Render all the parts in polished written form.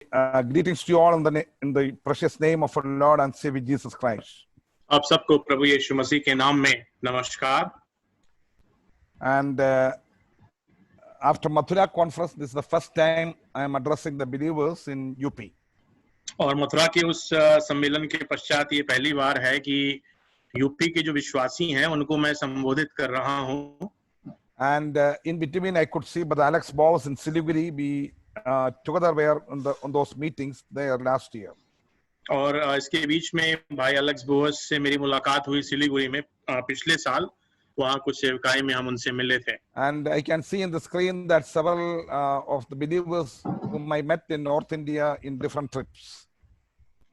Greetings to you all in the precious name of our Lord and Savior Jesus Christ. आप सबको प्रभु यीशु मसीह के नाम में नमस्कार. And after Mathura conference, this is the first time I am addressing the believers in UP. और मथुरा के उस सम्मेलन के पश्चात ये पहली बार है कि यूपी के जो विश्वासी हैं उनको मैं संबोधित कर रहा हूँ. And in between, I could see Brother Alex Bowes in Siliguri. We together were on those meetings there last year. और इसके बीच में भाई अलेक्स बोस से मेरी मुलाकात हुई सिलीगुड़ी में पिछले साल. वहाँ कुछ सेवकाई में हम उनसे मिले थे. And I can see in the screen that several of the believers whom I met in North India in different trips.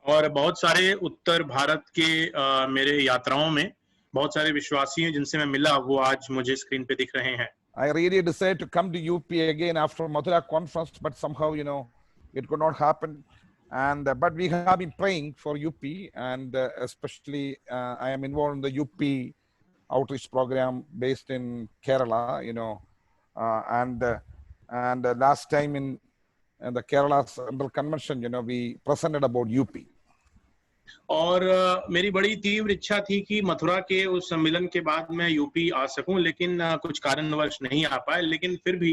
और बहुत सारे उत्तर भारत के मेरे यात्राओं में बहुत सारे विश्वासी हैं जिनसे मैं मिला, वो आज मुझे स्क्रीन पे दिख रहे हैं. I really decided to come to UP again after Mathura conference, but somehow, it could not happen. And but we have been praying for UP, and especially I am involved in the UP outreach program based in Kerala, and last time in the Kerala Central Convention, we presented about UP. और मेरी बड़ी तीव्र इच्छा थी कि मथुरा के उस सम्मेलन के बाद मैं यूपी आ सकूं, लेकिन कुछ कारणवश नहीं आ पाए. लेकिन फिर भी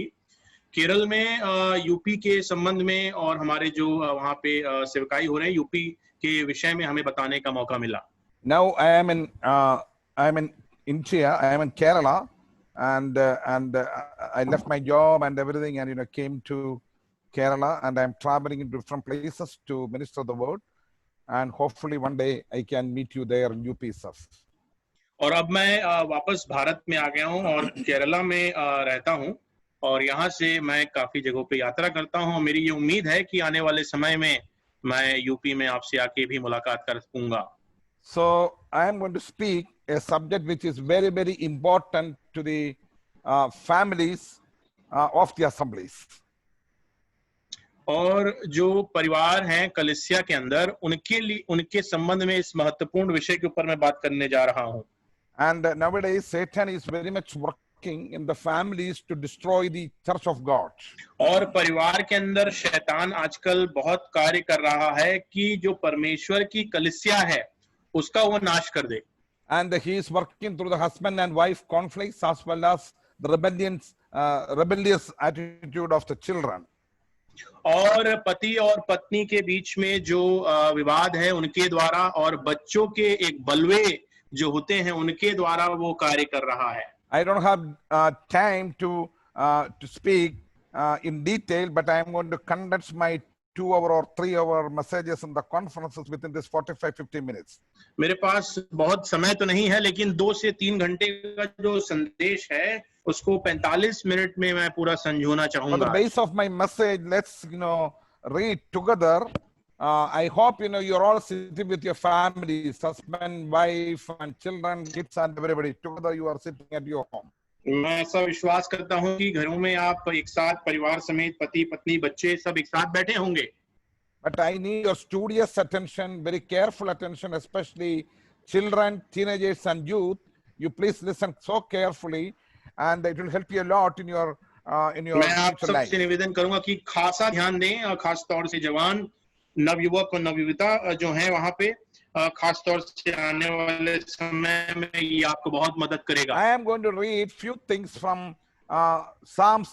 केरल में यूपी के संबंध में और हमारे जो वहाँ पे सेवकाई हो रहे हैं यूपी के विषय में हमें बताने का मौका मिला. Now I am in India. I am in Kerala, and I left my job and everything, and came to Kerala, and I am traveling in different places to minister the word. And hopefully one day I can meet you there in UP itself. और अब मैं वापस भारत में आ गया हूँ और केरला में रहता हूँ, और यहाँ से मैं काफी जगहों पे यात्रा करता हूँ. मेरी ये उम्मीद है कि आने वाले समय में मैं यूपी में आपसे आके भी मुलाकात कर सकूंगा. So I am going to speak a subject which is very, very important to the families of the assemblies. और जो परिवार हैं कलीसिया के अंदर, उनके लिए, उनके संबंध में इस महत्वपूर्ण विषय के ऊपर मैं बात करने जा रहा हूँ. And nowadays Satan is very much working in the families to destroy the church of God. और परिवार के अंदर शैतान आजकल बहुत कार्य कर रहा है कि जो परमेश्वर की कलीसिया है उसका वो नाश कर दे. And he is working through the husband and wife conflicts as well as the rebellious attitude of the children. और पति और पत्नी के बीच में जो विवाद है उनके द्वारा, और बच्चों के एक बलवे जो होते हैं उनके द्वारा वो कार्य कर रहा है. I don't have time to speak in detail, but I am going to condense my 2-hour or 3-hour messages in the conferences within this 45-50 minutes. मेरे पास बहुत समय तो नहीं है, लेकिन 2 से 3 घंटे का जो संदेश है उसको 45 मिनट में मैं पूरा संजोना चाहूंगा. On the base of my message, let's read together. I hope you're all sitting with your families, husband, wife, and children, kids, and everybody. Together you are sitting at your home. मैं ऐसा विश्वास करता हूँ कि घरों में आप एक साथ परिवार समेत पति पत्नी बच्चे सब एक साथ बैठे होंगे. But I need your studious attention, very careful attention, especially children, teenagers, and youth. You please listen so carefully, and it will help you a lot in your मैं आप future life. सबसे निवेदन करूंगा कि खासा ध्यान दें, और खास तौर से जवान, नवयुवक और नवयुवता जो हैं वहाँ पे, खास तौर से आने वाले समय में ये आपको बहुत मदद करेगा. I am going to read few things from Psalm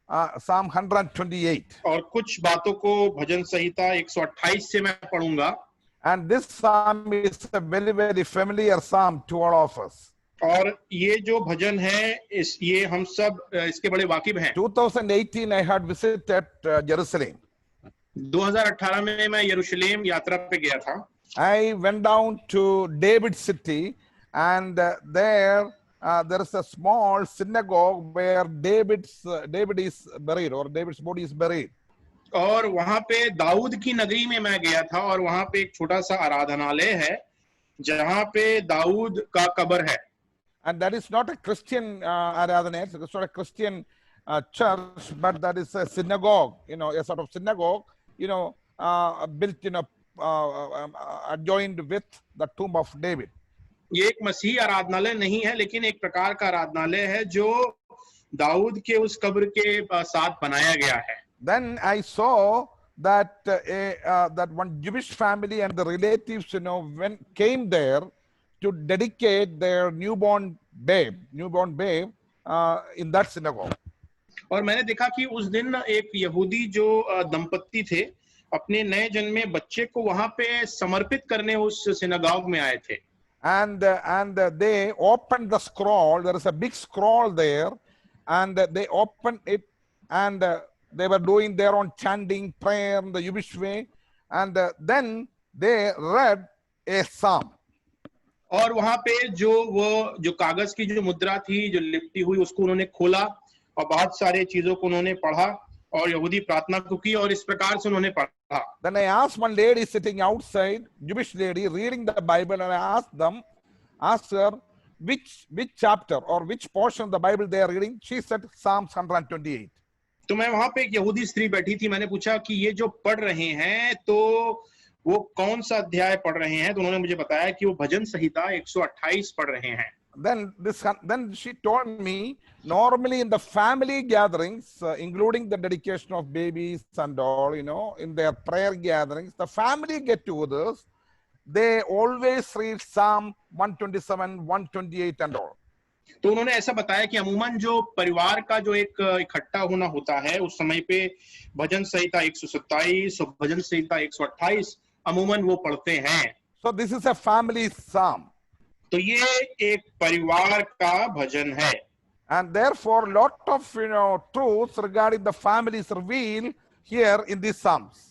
128. और कुछ बातों को भजन संहिता 128 से मैं पढ़ूंगा. And this psalm is a very, very familiar psalm to all of us. और ये जो भजन है ये हम सब इसके बड़े वाकिफ हैं. 2018 I had visited Jerusalem. 2018 में मैं यरूशलेम यात्रा पे गया था. I went down to David City, and there is a small synagogue where David is buried, or David's body is buried. और वहाँ पे दाऊद की नगरी में मैं गया था, और वहाँ पे एक छोटा सा आराधनालय है जहाँ पे दाऊद का कब्र है. And that is not a Christian aradhanalaya, it's not a Christian church, but that is a synagogue, a sort of synagogue, built, adjoined with the tomb of David. ये एक मसीह आराधनालय नहीं है, लेकिन एक प्रकार का आराधनालय है जो दाऊद के उस कब्र के साथ बनाया गया है. Then I saw that one Jewish family and the relatives, came there to dedicate their newborn babe in that synagogue. और मैंने देखा कि उस दिन एक यहूदी जो दंपत्ति थे अपने नए जन्मे बच्चे को वहां पे समर्पित करने उस सिनागॉग में आए थे. And they opened the scroll. There is a big scroll there, and they opened it, and they were doing their own chanting, prayer in the Jewish way, and then they read a psalm. और वहां पे जो कागज की जो मुद्रा थी जो लिपटी हुई उसको उन्होंने खोला और बहुत सारे चीजों को उन्होंने पढ़ा और यहूदी प्रार्थना को की और इस प्रकार से उन्होंने पढ़ा. Then I asked one lady sitting outside, Jewish lady reading the Bible, and I asked her which chapter or which portion of the Bible they are reading. She said Psalms 128. तो मैं वहां पे एक यहूदी स्त्री बैठी थी. मैंने पूछा कि ये जो पढ़ रहे हैं तो वो कौन सा अध्याय पढ़ रहे हैं. तो उन्होंने मुझे बताया कि वो भजन संहिता 128 पढ़ रहे हैं. Then she told me, normally in the family gatherings, including the dedication of babies and all, in their prayer gatherings, the family get-togethers, they always read Psalm 127, 128 and all. तो उन्होंने ऐसा बताया कि अमूमन जो परिवार का जो एक इकट्ठा होना होता है उस समय पे भजन संहिता 127 और भजन संहिता 128 अमूमन वो पढ़ते हैं. So this is a family psalm. तो ये एक परिवार का भजन है. And therefore lot of truths regarding the family is revealed here in these psalms.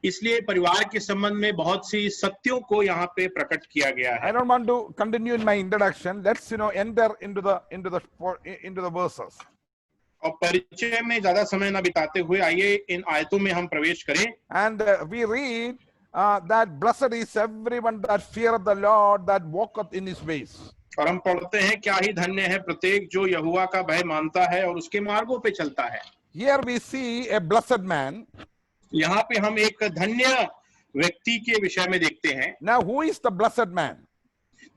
इसलिए परिवार के संबंध में बहुत सी सत्यों को यहाँ पे प्रकट किया गया है. I don't want to continue in my introduction. Let's enter into the verses. और परिचय में ज्यादा समय ना बिताते हुए आइए इन आयतों में हम प्रवेश करें. And we read that blessed is everyone that feareth the Lord, that walketh in his ways. और हम पढ़ते हैं क्या ही धन्य है प्रत्येक जो यहोवा का भय मानता है और उसके मार्गों पे चलता है. Here we see a blessed man. यहाँ पे हम एक धन्य व्यक्ति के विषय में देखते हैं. Now who is the blessed man?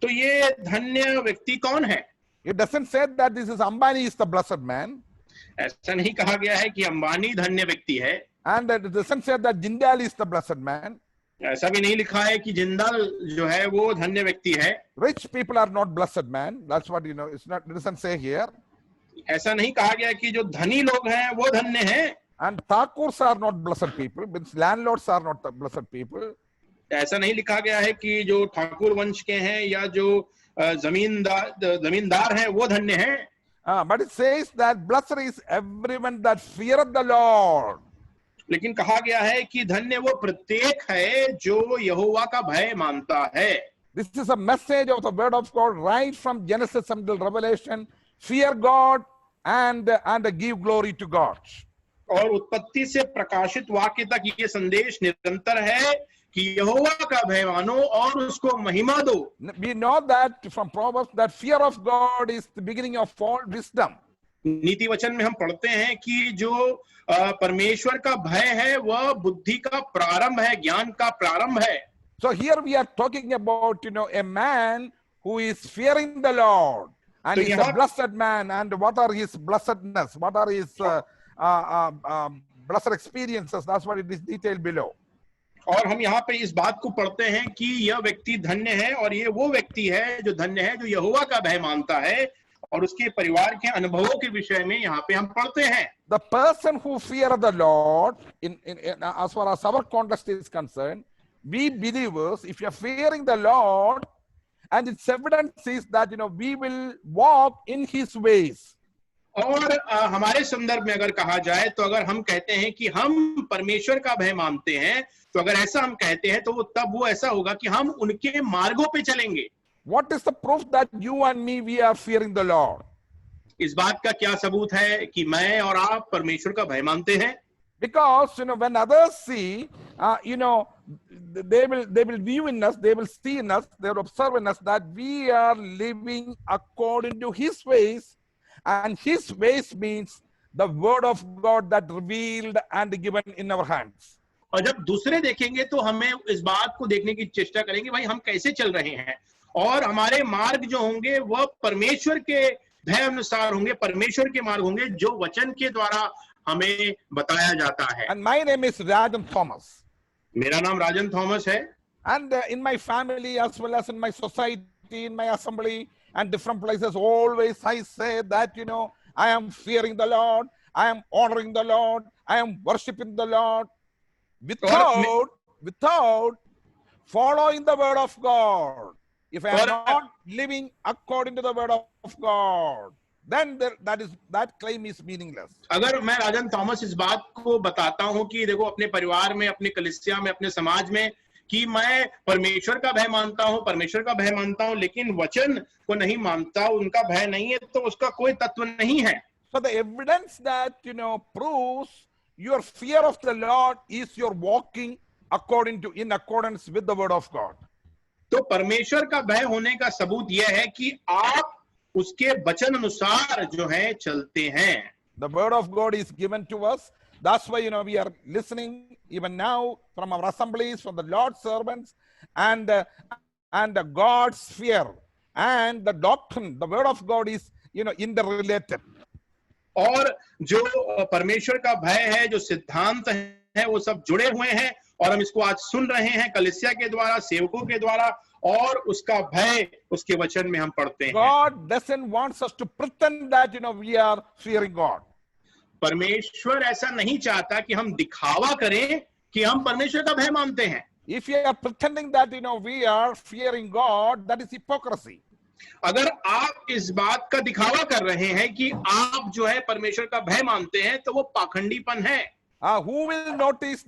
तो ये धन्य व्यक्ति कौन है? It doesn't say that this is Ambani is the blessed man. ऐसा नहीं कहा गया है कि अंबानी धन्य व्यक्ति है. And it doesn't say that Jindal is the blessed man. ऐसा भी नहीं लिखा है कि जिंदाल जो है वो धन्य व्यक्ति है. Rich people are not blessed man. That's what it's not. It doesn't say here. ऐसा नहीं कहा गया कि जो धनी लोग हैं वो धन्य हैं. And Thakurs are not blessed people. Means landlords are not the blessed people. ऐसा नहीं लिखा गया है कि जो ठाकुर वंश के हैं या जो जमींदार हैं वो धन्य हैं. But it says that blessed is everyone that feareth the Lord. लेकिन कहा गया है कि धन्य वो प्रत्येक है जो यहोवा का भय मानता है. This is a message of the word of God right from Genesis until Revelation. Fear God and give glory to God. और उत्पत्ति से प्रकाशित वाक्य तक ये संदेश निरंतर है कि यहोवा का भय मानो और उसको महिमा दो. We know that from Proverbs that fear of God is the beginning of all wisdom. नीति वचन में हम पढ़ते हैं कि जो परमेश्वर का भय है वह बुद्धि का प्रारंभ है, ज्ञान का प्रारंभ है. So here we are talking about a man who is fearing the Lord, and he's a blessed man. And what are his blessedness? What are his blessed experiences? That's what it is detailed below. और हम यहाँ पे इस बात को पढ़ते हैं कि यह व्यक्ति धन्य है और ये वो व्यक्ति है जो धन्य है जो यहोवा का भय मानता है और उसके परिवार के अनुभवों के विषय में यहाँ पे हम पढ़ते हैं. The person who fears the Lord, in as far as our context is concerned, we believers, if you are fearing the Lord, and its evidence is that we will walk in His ways. और हमारे संदर्भ में अगर कहा जाए तो अगर हम कहते हैं कि हम परमेश्वर का भय मानते हैं तो अगर ऐसा हम कहते हैं तो तब वो ऐसा होगा कि हम उनके मार्गों पे चलेंगे. What is the proof that you and me we are fearing the Lord? इस बात का क्या सबूत है कि मैं और आप परमेश्वर का भय मानते हैं? Because when others see, they will view in us, they will see in us, they will observe in us that we are living according to His ways, and His ways means the word of God that revealed and given in our hands. और जब दूसरे देखेंगे तो हमें इस बात को देखने की चेष्टा करेंगे भाई हम कैसे चल रहे हैं और हमारे मार्ग जो होंगे वह परमेश्वर के भय अनुसार होंगे, परमेश्वर के मार्ग होंगे जो वचन के द्वारा हमें बताया जाता है। And my name is Rajan Thomas. मेरा नाम राजन थॉमस है And in my family, as well as in my society, in my assembly, and different places, always I say that, I am fearing the Lord, I am honoring the Lord, I am worshiping the Lord, without following the word of God. If I am not living according to the word of God, then that claim is meaningless. अगर मैं राजन Thomas इस बात को बताता हूं कि देखो अपने परिवार में, अपने कलीसिया में, अपने समाज में कि मैं परमेश्वर का भय मानता हूं, लेकिन वचन को नहीं मानता, उनका भय नहीं है, तो उसका कोई तत्व नहीं है। So the evidence that proves your fear of the Lord is your walking in accordance with the word of God. तो परमेश्वर का भय होने का सबूत यह है कि आप उसके वचन अनुसार जो है चलते हैं। The word of God is given to us. That's why we are listening even now from our assemblies, from the Lord's servants, and God's fear and the doctrine. The word of God is interrelated. और जो परमेश्वर का भय है, जो सिद्धांत है, वो सब जुड़े हुए हैं और हम इसको आज सुन रहे हैं कलीसिया के द्वारा, सेवकों के द्वारा, और उसका भय उसके वचन में हम पढ़ते हैं। God doesn't want us to pretend that we are fearing God. परमेश्वर ऐसा नहीं चाहता कि हम दिखावा करें कि हम परमेश्वर का भय मानते हैं। If you are pretending that we are fearing God, that is hypocrisy. अगर आप इस बात का दिखावा कर रहे हैं कि आप जो है परमेश्वर का भय मानते हैं, तो वो पाखंडीपन है। Who will notice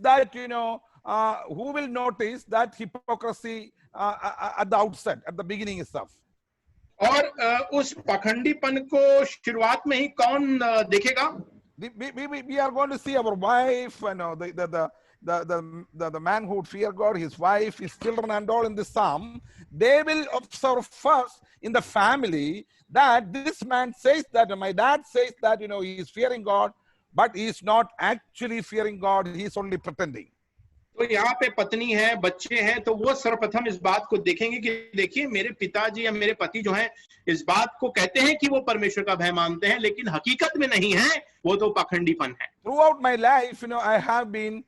that hypocrisy at the outset, at the beginning itself? और उस पाखंडीपन को शुरुआत में ही कौन देखेगा? We are going to see our wife, the man who would fear God, his wife, his children, and all in this psalm. They will observe first in the family that this man says that, my dad says that, he is fearing God, but he is not actually fearing God. He is only pretending. तो यहाँ पे पत्नी है, बच्चे हैं, तो वो सर्वप्रथम इस बात को देखेंगे कि देखिए मेरे पिताजी या मेरे पति जो हैं इस बात को कहते हैं कि वो परमेश्वर का भय मानते हैं, लेकिन हकीकत में नहीं है, वो तो पाखंडीपन है। Throughout my life, I have been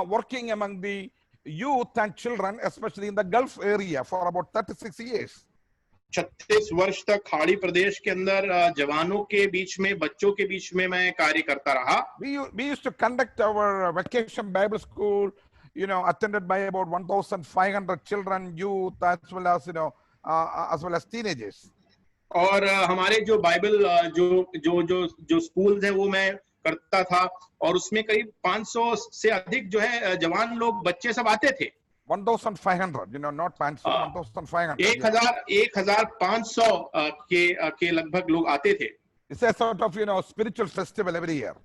working among the youth and children, especially in the Gulf area, for about 36 years. 36 वर्ष तक खाड़ी प्रदेश के अंदर जवानों के बीच में, बच्चों के बीच में मैं कार्य करता रहा। We used to conduct our vacation Bible school, attended by about 1,500 children, youth, as well as teenagers. और हमारे जो बाइबल जो स्कूल्स हैं वो मैं करता था, और उसमें करीब 500 से अधिक जो है जवान लोग, बच्चे सब आते थे। 1,500, not 500, 1,500. 1,500 के लगभग लोग आते थे। It's a sort of spiritual festival every year.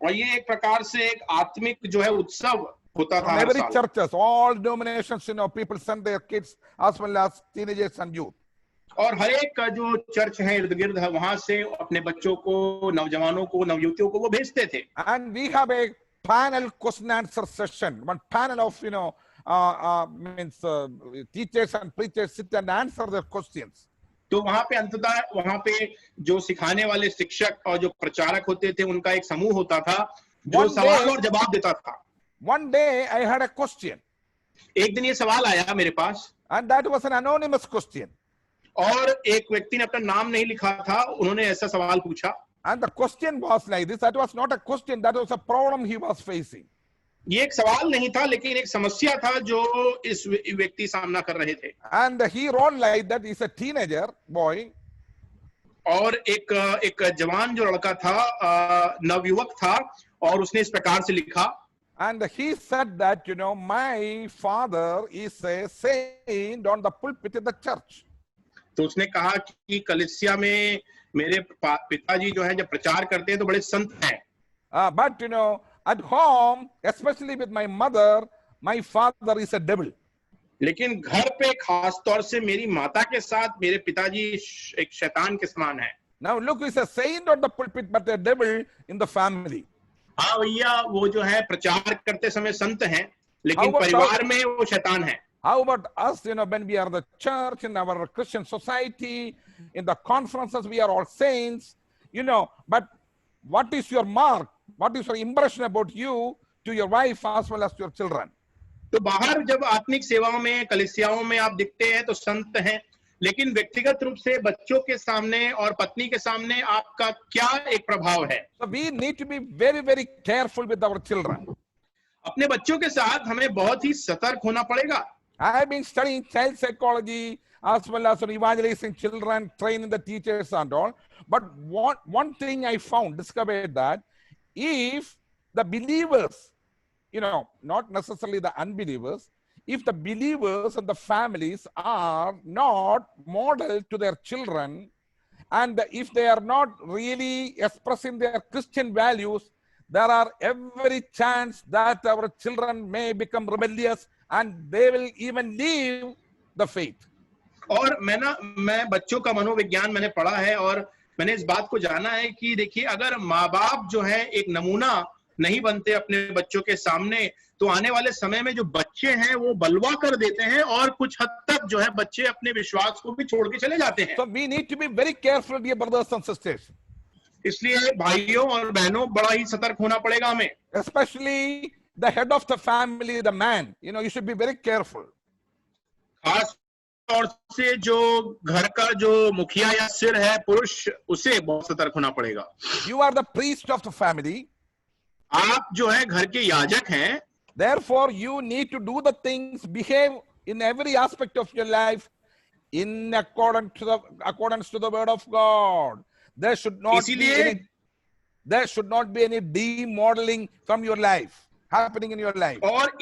और ये एक प्रकार से एक आत्मिक जो है उत्सव होता था। Every churches, all denominations, people send their kids as well as teenagers and youth. और हर एक जो चर्च है इर्द गिर्द है, वहां से अपने बच्चों को, नौजवानों को, नवयुवतियों को वो भेजते थे। And we have a panel question answer session. One panel of teachers and preachers sit and answer their questions. तो वहां पे अंततः वहां पे जो सिखाने वाले शिक्षक और जो प्रचारक होते थे उनका एक समूह होता था जो सवाल और जवाब देता था। One day I had a question. एक दिन ये सवाल आया मेरे पास, and that was an anonymous question. और एक व्यक्ति ने अपना नाम नहीं लिखा था, उन्होंने ऐसा सवाल पूछा। And the question was like this. That was not a question. That was a problem he was facing. ये एक सवाल नहीं था, लेकिन एक समस्या था जो इस व्यक्ति सामना कर रहे थे। And he wrote like that. He's a teenager boy. और एक जवान जो लड़का था, नवयुवक था, और उसने इस प्रकार से लिखा। And he said that my father is a saint on the pulpit in the church. तो उसने कहा कि कलीसिया में मेरे पिताजी जो है जब प्रचार करते हैं तो बड़े संत हैं। But at home, especially with my mother, my father is a devil. लेकिन घर पे खास तौर से मेरी माता के साथ मेरे पिताजी एक शैतान के समान है। Now look, he's a saint on the pulpit, but a devil in the family. हाँ भैया, वो जो है प्रचार करते समय संत हैं, लेकिन परिवार में वो शैतान है। How about us, when we are the church, in our Christian society, in the conferences, we are all saints, but what is your mark? what is your impression about you to your wife as well as to your children? तो बाहर जब आत्मिक सेवाओं में, कलीसियाओं में आप दिखते हैं तो संत हैं, लेकिन व्यक्तिगत रूप से बच्चों के सामने और पत्नी के सामने आपका क्या एक प्रभाव है? So we need to be very, very careful with our children. अपने बच्चों के साथ हमें बहुत ही सतर्क होना पड़ेगा। I have been studying child psychology as well as evangelizing children, training the teachers and all. But one thing I discovered that if the believers, not necessarily the unbelievers, if the believers and the families are not modeled to their children, and if they are not really expressing their Christian values, there are every chance that our children may become rebellious and they will even leave the faith. और मैं बच्चों का मनोविज्ञान मैंने पढ़ा है और मैंने इस बात को जाना है कि देखिए, अगर माँ बाप जो है एक नमूना नहीं बनते अपने बच्चों के सामने, तो आने वाले समय में जो बच्चे हैं वो बलवा कर देते हैं और कुछ हद तक जो है बच्चे अपने विश्वास को भी छोड़ के चले जाते हैं। So we need to be very careful, dear brothers and sisters. इसलिए भाइयों और बहनों बड़ा ही सतर्क होना पड़ेगा हमें। Especially the head of the family, the man, you should be very careful. खास तौर से जो घर का जो मुखिया या सिर है, पुरुष, उसे बहुत सतर्क होना पड़ेगा। You are the priest of the family. आप जो है घर के याजक हैं। Therefore, you need to do the things, behave in every aspect of your life in accordance to the word of God. There should not be any demodeling from your life happening in your life. और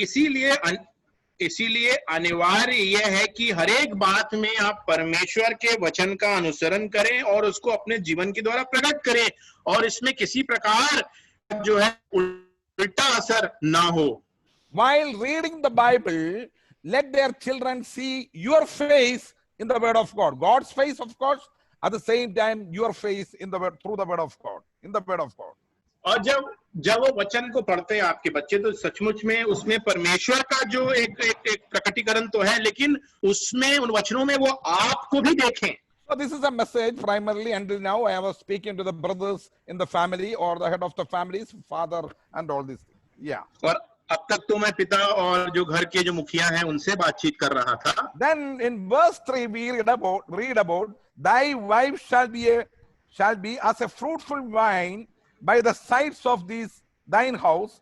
इसीलिए अनिवार्य यह है कि हर एक बात में आप परमेश्वर के वचन का अनुसरण करें और उसको अपने जीवन के द्वारा प्रकट करें, और इसमें किसी प्रकार जो है उल्टा असर ना हो। While reading the Bible, let their children see your face in the word of God. God's face, of course, at the same time your face in the word, through the word of God, in the word of God. और जब वो वचन को पढ़ते हैं आपके बच्चे, तो सचमुच में उसमें परमेश्वर का जो एक प्रकटीकरण तो है, लेकिन उसमें उन वचनों में वो आपको भी देखें। So this is a message primarily. Until now I was speaking to the brothers in the family or the head of the families, father and all these things. Yeah. और अब तक तो मैं पिता और जो घर के जो मुखिया हैं उनसे बातचीत कर रहा था। Then in verse 3 we read about thy wife shall be as a fruitful vine by the sides of thine house,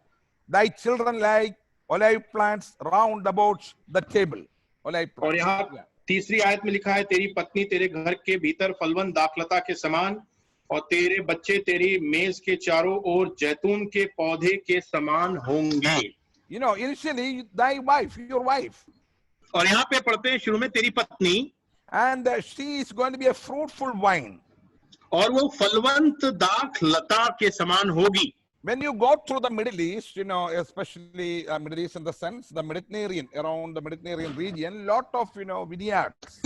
thy children like olive plants round about the table. Olive plants. और यहाँ तीसरी आयत में लिखा है, तेरी पत्नी तेरे घर के भीतर फलवन दाखलता के समान और तेरे बच्चे तेरी मेज के चारों ओर जैतून के पौधे के समान होंगे। Initially thy wife, your wife. और यहाँ पे पढ़ते हैं शुरू में तेरी पत्नी, and she is going to be a fruitful vine. और वो फलवंत दाखलता के समान होगी। When you go through the Middle East, especially Middle East in the sense, around the Mediterranean region, lot of, vineyards.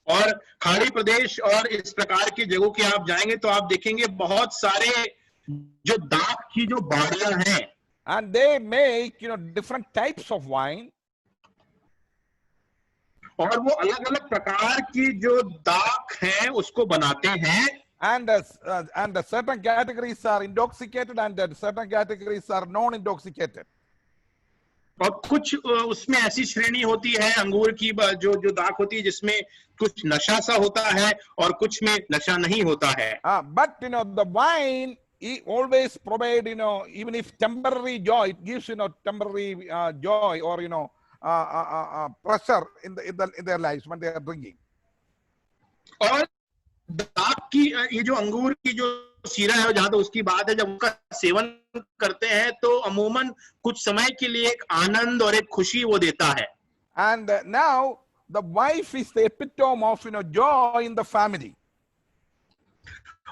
और खाड़ी प्रदेश और इस प्रकार की जगहों के आप जाएंगे तो आप देखेंगे बहुत सारे जो दाख की जो बाड़ियां हैं। And they make, different types of wine. और वो अलग अलग प्रकार की जो दाख हैं उसको बनाते हैं। And certain categories are intoxicated and certain categories are non-intoxicated. और कुछ उसमें ऐसी श्रेणी होती है अंगूर की जो दाख होती है जिसमें कुछ नशा सा होता है और कुछ में नशा नहीं होता है। But the wine always provide, even if temporary joy, it gives temporary joy or pressure in their lives when they are drinking. और दाख की ये जो अंगूर की जो सीरा है जहां तो उसकी बात है, जब उसका सेवन करते हैं तो अमूमन कुछ समय के लिए एक आनंद और एक खुशी वो देता है। And now the wife is the epitome of joy in the family.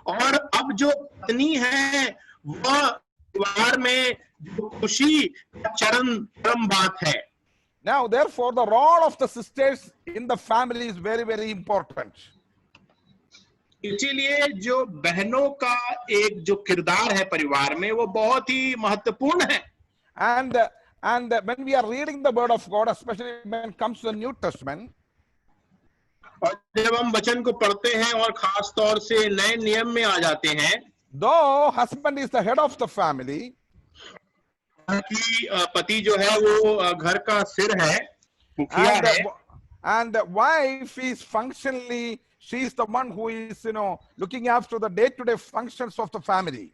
और अब जो पत्नी है वह परिवार में जो खुशी चरम बात है। Now therefore the role of the sisters in the family is very, very important. इसीलिए जो बहनों का एक जो किरदार है परिवार में वो बहुत ही महत्वपूर्ण है। And when we are reading the word of God, especially when it comes to the New Testament, और जब हम वचन को पढ़ते हैं और खास तौर से नए नियम में आ जाते हैं, Though husband is the head of the family, कि पति जो है वो घर का सिर है, मुखिया and है, and the wife is functionally, she is the one who is, looking after the day-to-day functions of the family.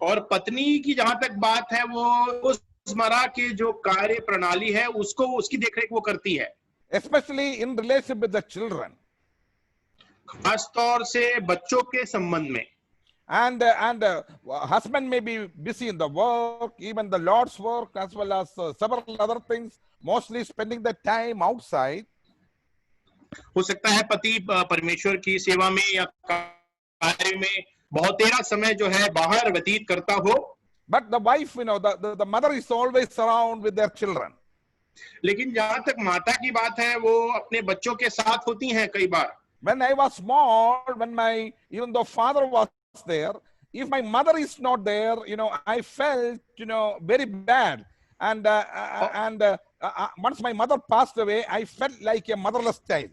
और पत्नी की जहां तक बात है वो रोजमर्रा के जो कार्य प्रणाली है उसको उसकी देखरेख वो करती है, Especially in relationship with the children. खास तौर से बच्चों के संबंध में. And husband may be busy in the work, even the Lord's work, as well as several other things, mostly spending the time outside. हो सकता है पति परमेश्वर की सेवा में या कार्य में बहुत तेरा समय जो है बाहर व्यतीत करता हो, But the wife, the mother is always around with their children. लेकिन जहां तक माता की बात है वो अपने बच्चों के साथ होती हैं कई बार. When I was small, even though father was there, if my mother is not there, I felt, very bad. And once my mother passed away, I felt like a motherless child.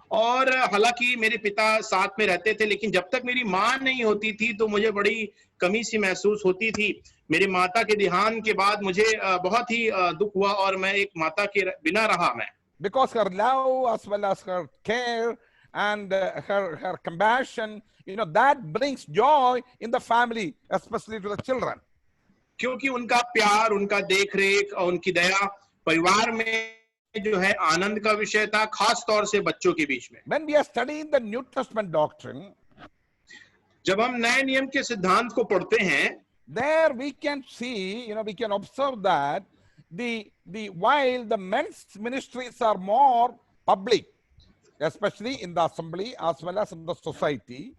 और हालांकि मेरे पिता साथ में रहते थे, लेकिन जब तक मेरी माँ नहीं होती थी तो मुझे बड़ी कमी सी महसूस होती थी. मेरी माता के देहांत के बाद मुझे बहुत ही दुख हुआ और मैं एक माता के बिना रहा मैं. Because her love as well as her care and her compassion, that brings joy in the family, especially to the children. क्योंकि उनका प्यार, उनका देखरेख और उनकी दया परिवार में जो है आनंद का विषय था, खास तौर से बच्चों के बीच में. When we are studying the New Testament doctrine, जब हम नए नियम के सिद्धांत को पढ़ते हैं, there we can see, we can observe that while the men's ministries are more public, especially in the assembly as well as in the society.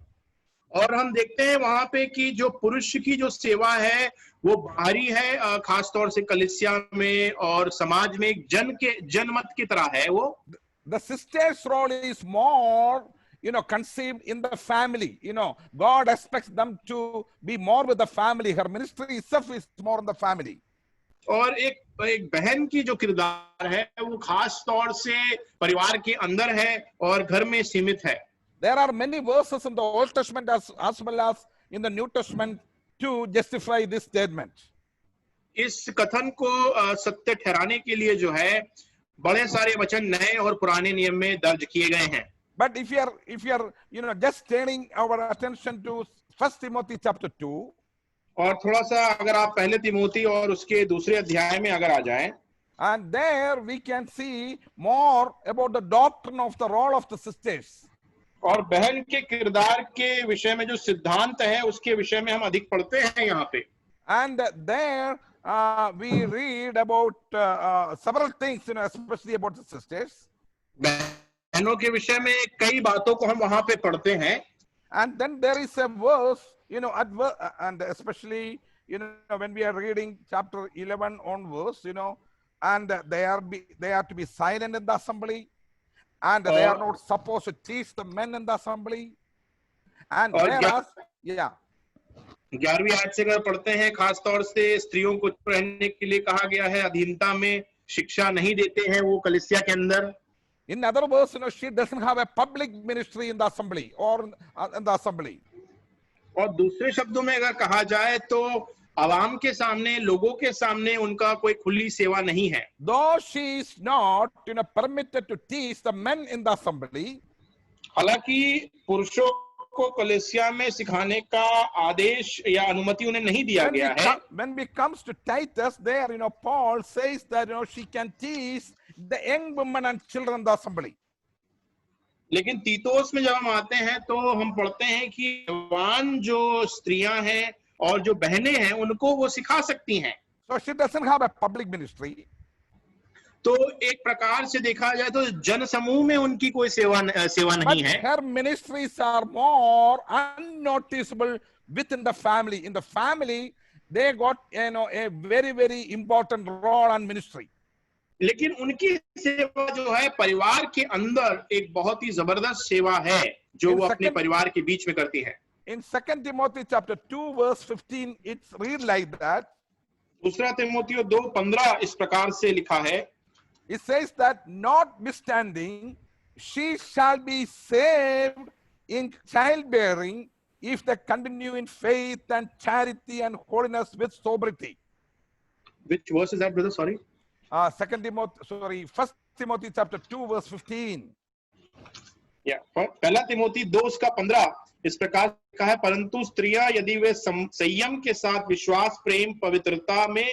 और हम देखते हैं वहां पे कि जो पुरुष की जो सेवा है वो बाहरी है, खास तौर से कलीसिया में और समाज में एक जनमत की तरह है वो. The sister's role is more, conceived in the family. God expects them to be more with the family. Her ministry itself is more in the family. और एक बहन की जो किरदार है वो खास तौर से परिवार के अंदर है और घर में सीमित है. There are many verses in the Old Testament as well as in the New Testament to justify this statement. इस कथन को सत्य ठहराने के लिए जो है बड़े सारे वचन नए और पुराने नियम में दर्ज किए गए हैं. But if you are just turning our attention to 1 Timothy chapter 2, और थोड़ा सा अगर आप पहले तिमोथी और उसके दूसरे अध्याय में अगर आ जाएं, and there we can see more about the doctrine of the role of the sisters. और बहन के किरदार के विषय में जो सिद्धांत है उसके विषय में हम अधिक पढ़ते हैं यहाँ पे. And there we read about several things, especially about the sisters. बहनों के विषय में कई बातों को हम वहां पे पढ़ते हैं. And then there is a verse, and especially, when we are reading chapter 11 onwards, and they are to be silent in the assembly, and they are not supposed to teach the men in the assembly. And whereas, 11वीं आयत से अगर पढ़ते हैं, खास तौर से स्त्रियों को रहने के लिए कहा गया है, अधीनता में शिक्षा नहीं देते हैं वो कलीसिया के अंदर. in other words, she doesn't have a public ministry in the assembly or in the assembly. और दूसरे शब्दों में अगर कहा जाए तो आवाम के सामने, लोगों के सामने उनका कोई खुली सेवा नहीं है. Though she is not, permitted to teach the men in the assembly. हालांकि पुरुषों को कलीसिया में सिखाने का आदेश या अनुमति उन्हें नहीं दिया गया है. When it comes to Titus, there, Paul says that, she can teach the young women and children in the assembly. लेकिन तीतोस में जब हम आते हैं तो हम पढ़ते हैं कि जवान जो स्त्रियां हैं और जो बहनें हैं उनको वो सिखा सकती हैं. So she doesn't have a public ministry. तो एक प्रकार से देखा जाए तो जन समूह में उनकी कोई सेवा नहीं है. Her ministries are more unnoticeable within the family. In the family, they got, a very, very important role and ministry. लेकिन उनकी सेवा जो है परिवार के अंदर एक बहुत ही जबरदस्त सेवा है जो वो अपने परिवार के बीच में करती है. In 2 Timothy chapter 2 verse 15, it's read like that. दूसरा तिमोथियो 2:15 इस प्रकार से लिखा है. It says that notwithstanding, she shall be saved in childbearing if they continue in faith and charity and holiness with sobriety. Which verse is that, brother? Sorry. 1 Timothy chapter 2 verse 15. पहला तिमोथी 2:15 इस प्रकार का है, परंतु स्त्रियां यदि वे संयम के साथ विश्वास, प्रेम, पवित्रता में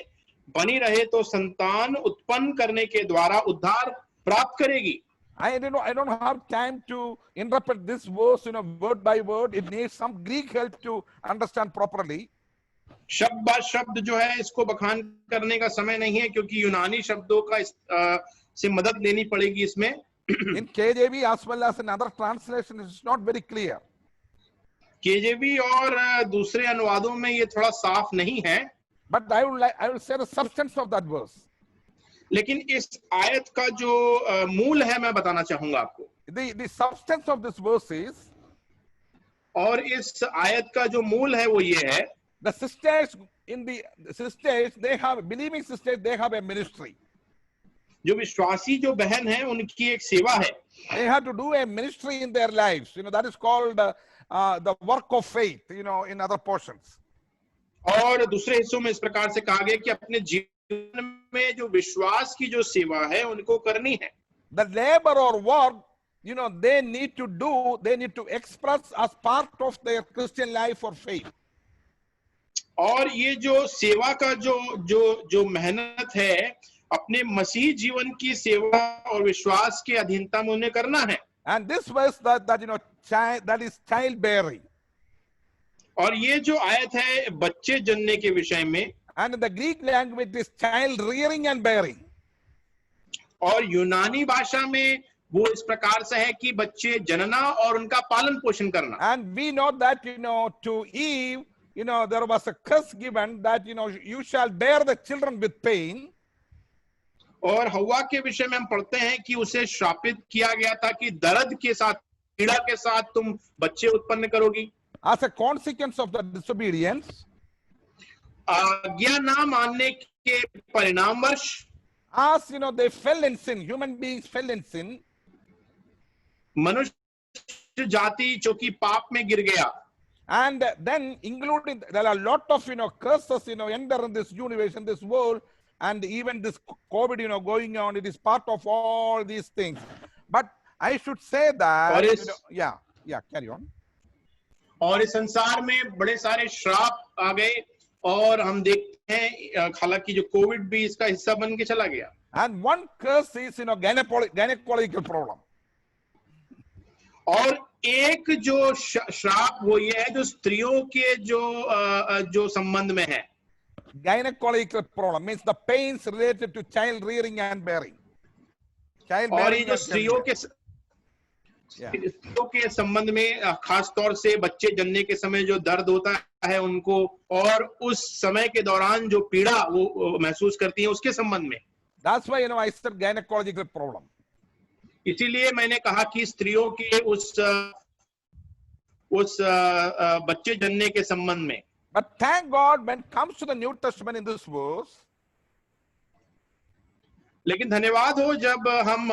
बनी रहे तो संतान उत्पन्न करने के द्वारा उद्धार प्राप्त करेगी. I don't have time to interpret this verse, word by word. It needs some Greek help to understand properly. शब्द बाय शब्द जो है इसको बखान करने का समय नहीं है, क्योंकि यूनानी शब्दों का से मदद लेनी पड़ेगी इसमें. In KJV as well as in other translation, it's not very clear. KJV और दूसरे अनुवादों में ये थोड़ा साफ नहीं है. But I will say the substance of that verse. लेकिन इस आयत का जो मूल है मैं बताना चाहूंगा आपको. The substance of this verse is, और इस आयत का जो मूल है वो ये है, the sisters they have, believing sisters, they have a ministry. जो विश्वासी जो बहन है उनकी एक सेवा है. They have to do a ministry in their lives. That is called the work of faith, in other portions. और दूसरे हिस्सों में इस प्रकार से कहा गया कि अपने जीवन में जो विश्वास की जो सेवा है उनको करनी है. The labor or work, they need to express as part of their Christian life or faith. और ये जो सेवा का जो मेहनत है अपने मसीह जीवन की सेवा और विश्वास के अधीनता में उन्हें करना है. And this verse that is childbearing. और ये जो आयत है बच्चे जन्ने के विषय में. And in the Greek language is child rearing and bearing. और यूनानी भाषा में वो इस प्रकार से है कि बच्चे जनना और उनका पालन पोषण करना. And we know that to Eve, there was a curse given that you shall bear the children with pain. और हव्वा के विषय में हम पढ़ते हैं कि उसे श्रापित किया गया था कि दर्द के साथ, पीड़ा के साथ तुम बच्चे उत्पन्न करोगी. As a consequence of the disobedience, आज्ञा ना मानने के परिणामवश, as they fell in sin, human beings fell in sin. मनुष्य जाति जो कि पाप में गिर गया. And then including, there are a lot of curses enter in this universe, in this world, and even this COVID going on, it is part of all these things. But I should say that carry on. और इस संसार में बड़े सारे श्राप आ गए और हम देखते हैं हालांकि जो कोविड भी इसका हिस्सा बन के चला गया. And one curse is gynecological problem. और एक जो श्राप वो ये है जो स्त्रियों के जो संबंध में है. Gynecological problem means the pains related to child rearing and bearing. और ये जो स्त्रियों के संबंध में खास तौर से बच्चे जन्ने के समय जो दर्द होता है उनको, और उस समय के दौरान जो पीड़ा वो महसूस करती है उसके संबंध में. That's why I said gynecological problem. इसीलिए मैंने कहा कि स्त्रियों के उस बच्चे जन्ने के संबंध में. But thank God, when it comes to the New Testament in this verse, लेकिन धन्यवाद हो जब हम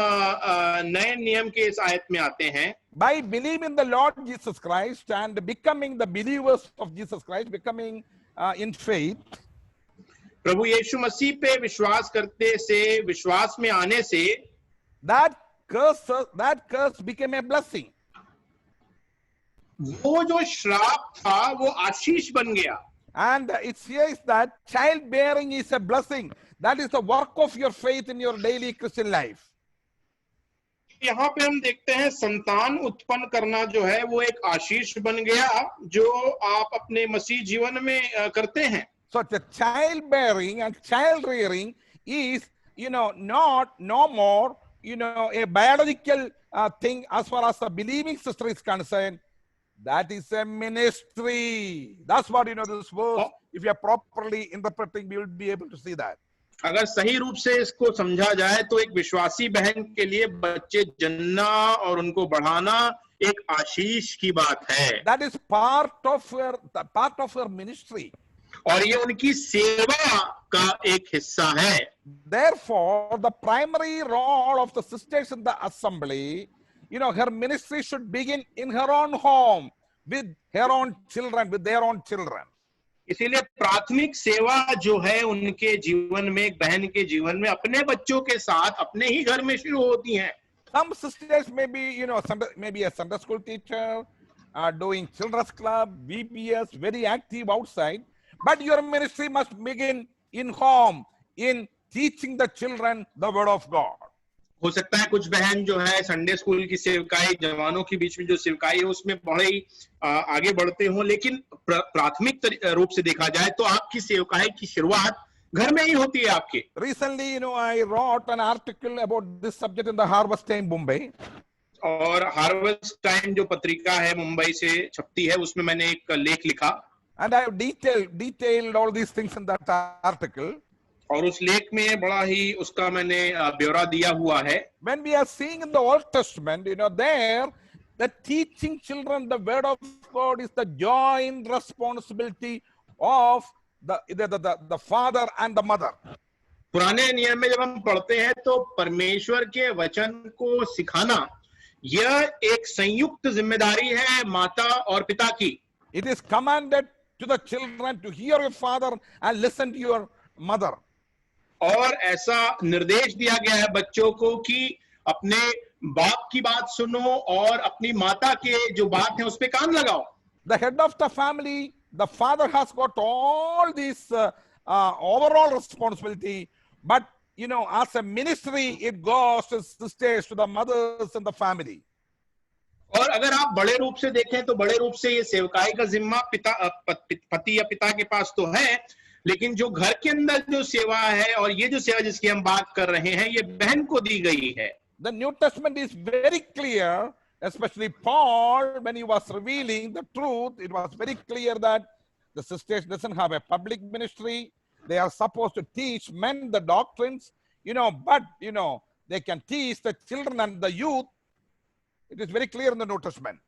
नए नियम के इस आयत में आते हैं. By believing in the Lord Jesus Christ and becoming the believers of Jesus Christ, becoming in faith, प्रभु यीशु मसीह पे विश्वास करते से, विश्वास में आने से, that curse became a blessing. वो जो श्राप था वो आशीष बन गया. And it says that childbearing is a blessing. That is the work of your faith in your daily Christian life. यहाँ पे हम देखते हैं संतान उत्पन्न करना जो है वो एक आशीष बन गया जो आप अपने मसीह जीवन में करते हैं. So the childbearing and child rearing is, no more, a biological thing as far as the believing sister is concerned. That is a ministry. That's what, this verse, if you are properly interpreting, we will be able to see that. अगर सही रूप से इसको समझा जाए तो एक विश्वासी बहन के लिए बच्चे जन्ना और उनको बढ़ाना एक आशीष की बात है. That is part of her ministry. और ये उनकी सेवा का एक हिस्सा है. Therefore, the primary role of the sisters in the assembly her ministry should begin in her own home with her own children, with their own children. इसीलिए प्राथमिक सेवा जो है उनके जीवन में, एक बहन के जीवन में अपने बच्चों के साथ अपने ही घर में शुरू होती हैं. Some sisters may be, maybe a Sunday school teacher, doing children's club, VPS, very active outside. But your ministry must begin in home, in teaching the children the word of God. हो सकता है कुछ बहन जो है Sunday school की सेवकाई, जवानों के बीच में जो सेवकाई है उसमें बड़े ही आगे बढ़ते हो, लेकिन प्राथमिक रूप से देखा जाए तो आपकी सेवकाई की शुरुआत घर में ही होती है आपके. Recently, I wrote an article about this subject in the Harvest Time, Mumbai. और हार्वेस्ट टाइम जो पत्रिका है मुंबई से छपती है, उसमें मैंने एक लेख लिखा. And I have detailed all these things in that article. और उस लेख में बड़ा ही उसका मैंने ब्यौरा दिया हुआ है. When we are seeing in the Old Testament, there, the teaching children the word of God is the joint responsibility of the father and the mother. पुराने नियम में जब हम पढ़ते हैं तो परमेश्वर के वचन को सिखाना यह एक संयुक्त जिम्मेदारी है माता और पिता की. It is commanded to the children to hear your father and listen to your mother. और ऐसा निर्देश दिया गया है बच्चों को कि अपने बाप की बात सुनो और अपनी माता के जो बात है उस पे कान लगाओ. The head of the family, the father has got all this overall responsibility, but as a ministry, it goes to sisters, to the mothers in the family. और अगर आप बड़े रूप से देखें तो बड़े रूप से ये सेवकाई का जिम्मा पति या पिता के पास तो है, लेकिन जो घर के अंदर जो सेवा है और ये जो सेवा जिसकी हम बात कर रहे हैं ये बहन को दी गई है. The New Testament is very clear, especially Paul, when he was revealing the truth, it was very clear that the sisters doesn't have a public ministry. They are supposed to teach men the doctrines, but they can teach the children and the youth. It is very clear in the New Testament.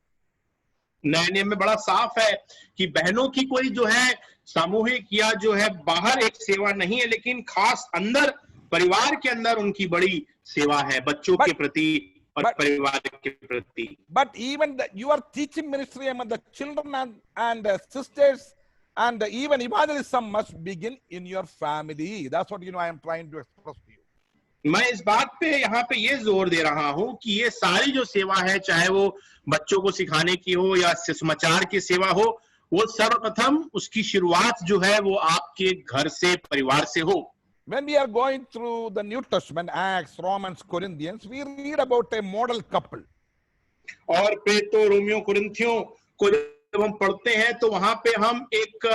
नए नियम में बड़ा साफ है कि बहनों की कोई जो है सामूहिक या जो है बाहर एक सेवा नहीं है, लेकिन खास अंदर परिवार के अंदर उनकी बड़ी सेवा है बच्चों के प्रति और परिवार के प्रति. But even your teaching ministry among the children and sisters and even evangelism must begin in your family. That's what I am trying to express to you. मैं इस बात पे यहाँ पे ये जोर दे रहा हूँ कि ये सारी जो सेवा है, चाहे वो बच्चों को सिखाने की हो या सुसमाचार की सेवा हो, वो सर्वप्रथम उसकी शुरुआत जो है वो आपके घर से, परिवार से हो. When we are going through the New Testament, Acts, Romans, Corinthians, we read about a model couple. और फिर तो रोमियो कुरिन्थियों को जब हम पढ़ते हैं तो वहां पे हम एक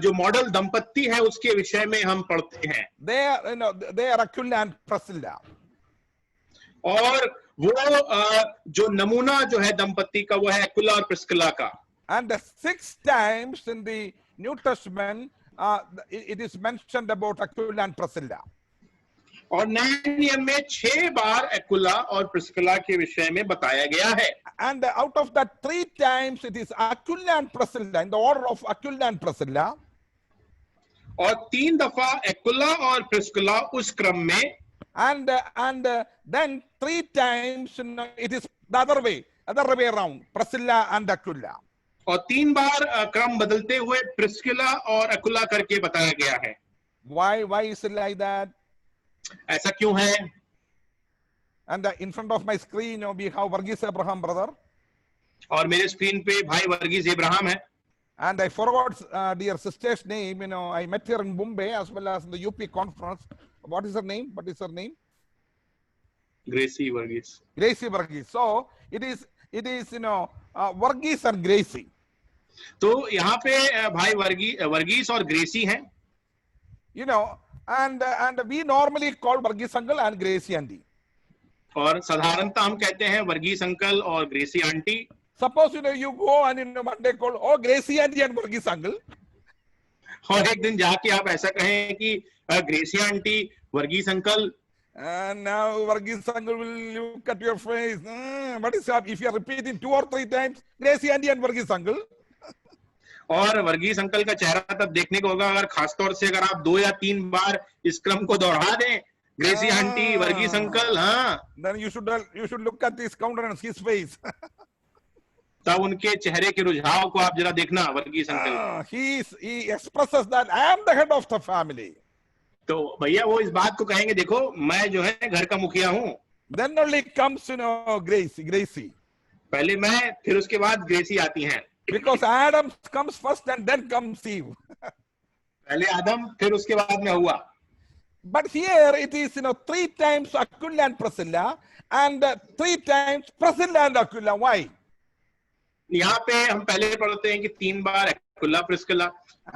जो मॉडल दंपत्ति है उसके विषय में हम पढ़ते हैं. They are Aquila and Priscilla. और वो जो नमूना जो है दंपत्ति का वो है एक्विला और प्रिस्किला का. And 6 times in the New Testament, it is mentioned about Aquila and Priscilla. और नए नियम में 6 बार एक्विला और प्रिस्किला के विषय में बताया गया है. And out of that 3 times it is Aquila and Priscilla, in the order of Aquila and Priscilla. और 3 दफा एक्विला और प्रिस्किला उस क्रम में. And then 3 times it is the other way around, Priscilla and Aquila. और 3 बार क्रम बदलते हुए प्रिस्किला और एक्विला करके बताया गया है. Why is it like that? ऐसा क्यों है? And in front of my screen, we have Varghese Abraham, brother. और मेरे स्क्रीन पे भाई वर्गीस इब्राहिम है. And I forgot dear sister's name. I met her in Mumbai as well as in the UP conference. What is her name? Gracy Varghese. Gracie Varghese. So it is Varghese and Gracie. तो यहाँ पे भाई वर्गीस और ग्रेसी हैं. And we normally call Varghese uncle and Gracie auntie. और साधारणतः हम कहते हैं वर्गीस अंकल और Gracy aunty. Suppose you go and one day call Gracie auntie and Varghese uncle. और एक दिन जाके आप ऐसा कहें कि Gracy aunty Varghese uncle. And now Varghese uncle will look at your face. What is up? If you are repeating 2 or 3 times, Gracie auntie and Varghese uncle. और Varghese uncle का चेहरा तब देखने को होगा अगर खासतौर से अगर आप 2 या 3 बार इस क्रम को दोहरा दें, ग्रेसी आंटी, वर्गीस अंकल, हाँ। Then you should look at his countenance, his face. तब उनके चेहरे के रुझाव को आप जरा देखना, वर्गीस अंकल के। He expresses that I am the head of the family. तो भैया वो इस बात को कहेंगे, देखो मैं जो है घर का मुखिया हूँ। Then only comes, Gracie. पहले मैं, फिर उसके बाद ग्रेसी आती हैं। Because Adam comes first and then comes Eve. पहले आदम, फिर उसके बाद में हुआ। But here it is, 3 times Aquila and Priscilla, and 3 times Priscilla and Aquila. Why? यहाँ पे हम पहले पढ़ते हैं कि 3 बार एक्विला प्रिस्किला,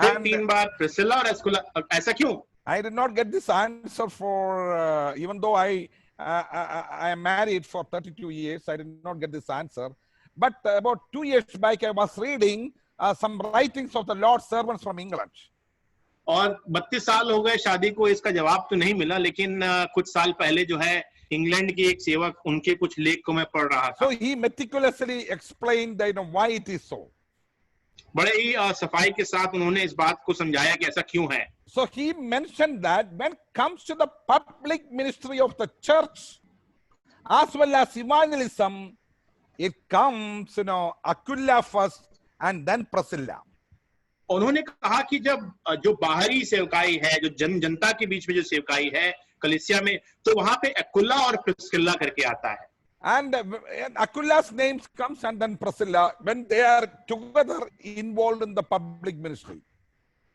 फिर 3 बार प्रिस्किला और एक्विला। ऐसा क्यों? I did not get this answer for, even though I am married for 32 years, I did not get this answer. But about 2 years back, I was reading some writings of the Lord's servants from England. और 32 साल हो गए शादी को, इसका जवाब तो नहीं मिला, लेकिन कुछ साल पहले जो है इंग्लैंड के एक सेवक, उनके कुछ लेख को मैं पढ़ रहा था। So he meticulously explained that, why it is so. बड़े ही सफाई के साथ उन्होंने इस बात को समझाया कि ऐसा क्यों है। So he mentioned that when it comes to the public ministry of the church, as well as evangelism, it comes, Aquila first and then Priscilla. उन्होंने कहा कि जब जो बाहरी सेवकाई है, जो जनता के बीच में जो सेवकाई है कलीसिया में, तो वहां पे एक्विला और प्रिस्किला करके आता है। And Aquila's name comes and then Priscilla when they are together involved in the public ministry.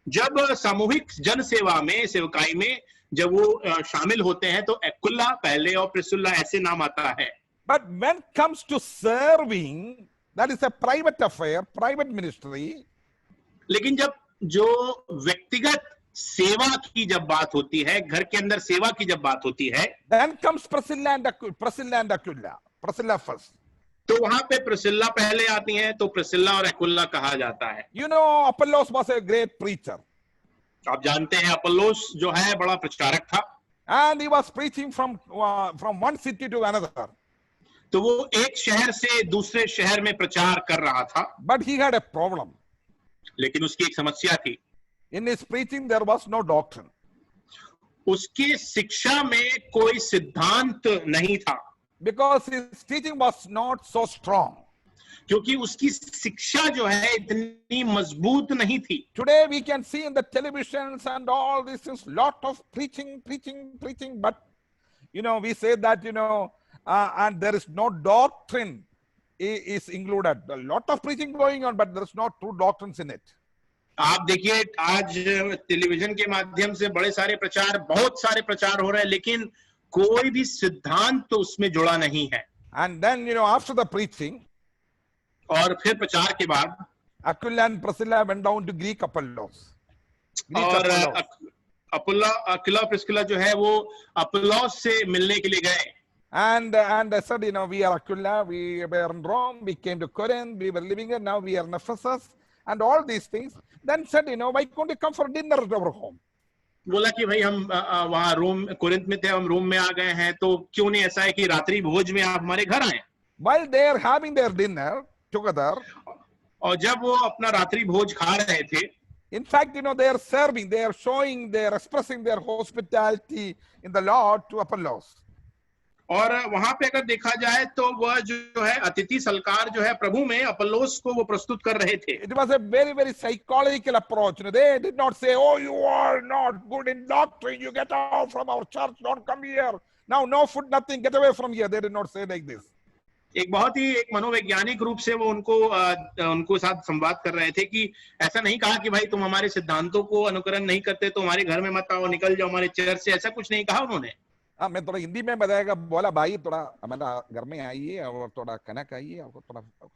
जब सामूहिक जन सेवा में, सेवकाई में जब वो शामिल होते हैं तो एक्विला पहले और प्रिस्किला ऐसे नाम आता है। But when it comes to serving, that is a private affair, private ministry. लेकिन जब जो व्यक्तिगत सेवा की जब बात होती है, घर के अंदर सेवा की जब बात होती है, Then comes Priscilla and Aquila. Priscilla first. तो वहां पे प्रिस्किला पहले आती हैं, तो प्रिस्किला और एक्विला कहा जाता है। Apollos was a great preacher. आप जानते हैं अपोलोस जो है बड़ा प्रचारक था, And he was preaching from one city to another. तो वो एक शहर से दूसरे शहर में प्रचार कर रहा था। But he had a problem. लेकिन उसकी एक समस्या थी, In his preaching there was no doctrine. उसकी शिक्षा में कोई सिद्धांत नहीं था, Because his teaching was not so strong. क्योंकि उसकी शिक्षा जो है इतनी मजबूत नहीं थी। Today we can see in the televisions and all these things, lot of preaching, but we say that, and there is no doctrine is included. A lot of preaching going on, but there is no true doctrines in it. आप देखिए आज television के माध्यम से बड़े सारे प्रचार, बहुत सारे प्रचार हो रहे हैं, लेकिन कोई भी सिद्धांत तो उसमें जुड़ा नहीं है। And then, after the preaching, और फिर प्रचार के बाद Aquila and Priscilla went down to Greek Apollos. और अक्विला प्रिस्किला जो है वो अपोलोस से मिलने के लिए गए। And I said, we are Aquila, we were in Rome, we came to Corinth, we were living here, now we are in Ephesus, and all these things. Then said, why can't you come for dinner at our home? बोला कि भाई हम वहाँ रोम, Corinth में थे, हम रोम में आ गए हैं, तो क्यों नहीं ऐसा है कि रात्रि भोज में आप हमारे घर आए। While they are having their dinner together, और जब वो अपना रात्रि भोज खा रहे थे, in fact, they are serving, they are showing, they are expressing their hospitality in the Lord to Apollos. और वहां पे अगर देखा जाए तो वह जो है अतिथि सत्कार जो है प्रभु में अपोलोस को वो प्रस्तुत कर रहे थे। It was a very, very psychological approach. They did not say, oh, you are not good in doctrine, you get out from our church, don't come here. Now, no food, nothing, get away from here. They did not say like this. एक बहुत ही एक मनोवैज्ञानिक रूप से वो उनको साथ संवाद कर रहे थे कि ऐसा नहीं कहा कि भाई तुम हमारे सिद्धांतों को अनुकरण नहीं करते तो हमारे घर में मत आओ, निकल जाओ हमारे चर्च से, ऐसा कुछ नहीं कहा उन्होंने। मैं थोड़ा हिंदी में बताएगा, बोला भाई थोड़ा हमारा घर में आइए और थोड़ा खाना खाइए और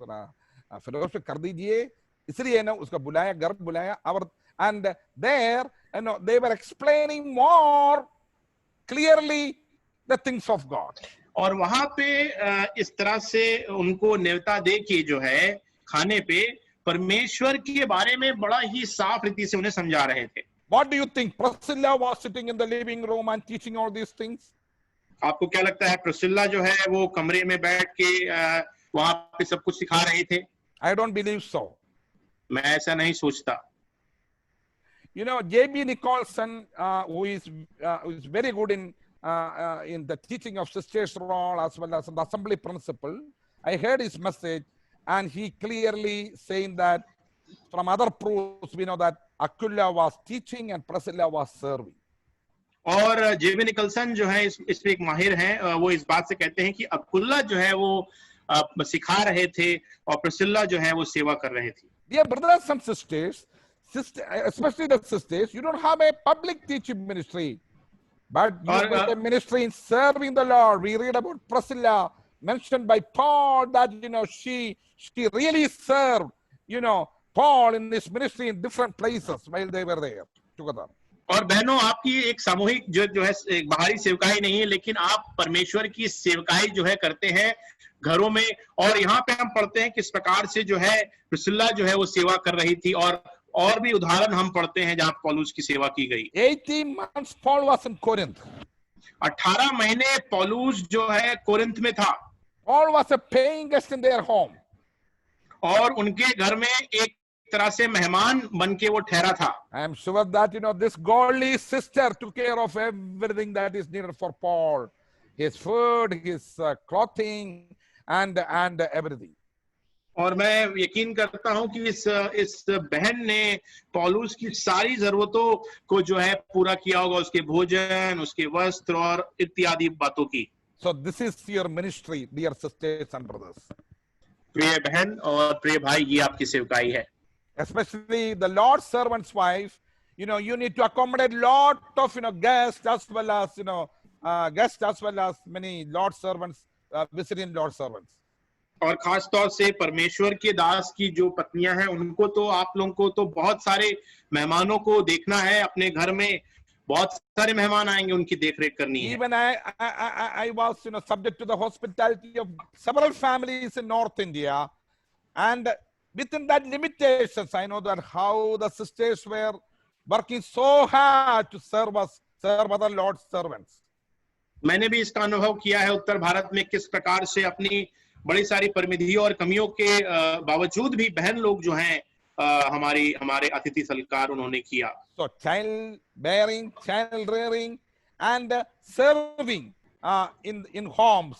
थोड़ा फिरोज कर दीजिए, इसलिए उसको बुलाया, घर बुलाया। और and there they were explaining more clearly the things of God. और वहां पे इस तरह से उनको न्योता दे के जो है खाने पे परमेश्वर के बारे में बड़ा ही साफ रीति से उन्हें समझा रहे थे। What do you think? Priscilla was sitting in the living room and teaching all these things. आपको क्या लगता है प्रिस्किला जो है वो कमरे में बैठ के वहां पे सब कुछ सिखा रहे थे? I don't believe so. मैं ऐसा नहीं सोचता। J.B. Nicholson, who is very good in in the teaching of sisters role as well as in the assembly principle. I heard his message, and he clearly saying that from other proofs we know that Aquila was teaching and Priscilla was serving. और जेबी Nicholson जो है इस पे एक माहिर हैं, वो इस बात से कहते हैं कि अकुल्ला जो है वो सिखा रहे थे और प्रिसिल्ला जो है वो सेवा कर रहे थे. Dear brothers and sisters, especially the sisters, you don't have a public teaching ministry, but you have a ministry in serving the Lord. We read about Priscilla mentioned by Paul that she really served Paul in this ministry in different places while they were there together. और बहनों, आपकी एक सामूहिक जो है एक बाहरी सेवकाई नहीं है, लेकिन आप परमेश्वर की सेवकाई जो है करते हैं घरों में. और यहाँ पे हम पढ़ते हैं किस प्रकार से जो है प्रिसिल्ला जो है वो सेवा कर रही थी, और भी उदाहरण हम पढ़ते हैं जहाँ पौलुस की सेवा की गई. 18 months Paul was in Corinth. 18 महीने पौलुस जो है कोरिन्थ में था. Paul was a paying guest in their home. और उनके घर में एक तरह से मेहमान बन के वो ठहरा था. I am sure that this godly sister took care of everything that is needed for Paul, his food, his clothing, and everything. और मैं यकीन करता हूं कि इस बहन ने पौलुस की सारी जरूरतों को जो है पूरा किया होगा, उसके भोजन, उसके वस्त्र और इत्यादि बातों की. So this is your ministry, dear sisters and brothers. प्रिय बहन और प्रिय भाई, ये आपकी सेवकाई है. Especially the Lord's servant's wife, you need to accommodate lot of guests as well as many Lord servants visiting Lord servants. और खास तौर से परमेश्वर के दास की जो पत्नियां हैं, उनको तो आप लोगों को तो बहुत सारे मेहमानों को देखना है. अपने घर में बहुत सारे मेहमान आएंगे, उनकी देखरेख करनी है. Even I was subject to the hospitality of several families in North India, and within that limitations, I know that how the sisters were working so hard to serve other Lord's servants. मैंने भी इसका अनुभव किया है उत्तर भारत में, किस प्रकार से अपनी बड़ी सारी परिमितियों और कमियों के बावजूद भी बहन लोग जो हैं हमारे अतिथि सत्कार उन्होंने किया. So child bearing, child rearing, and serving in homes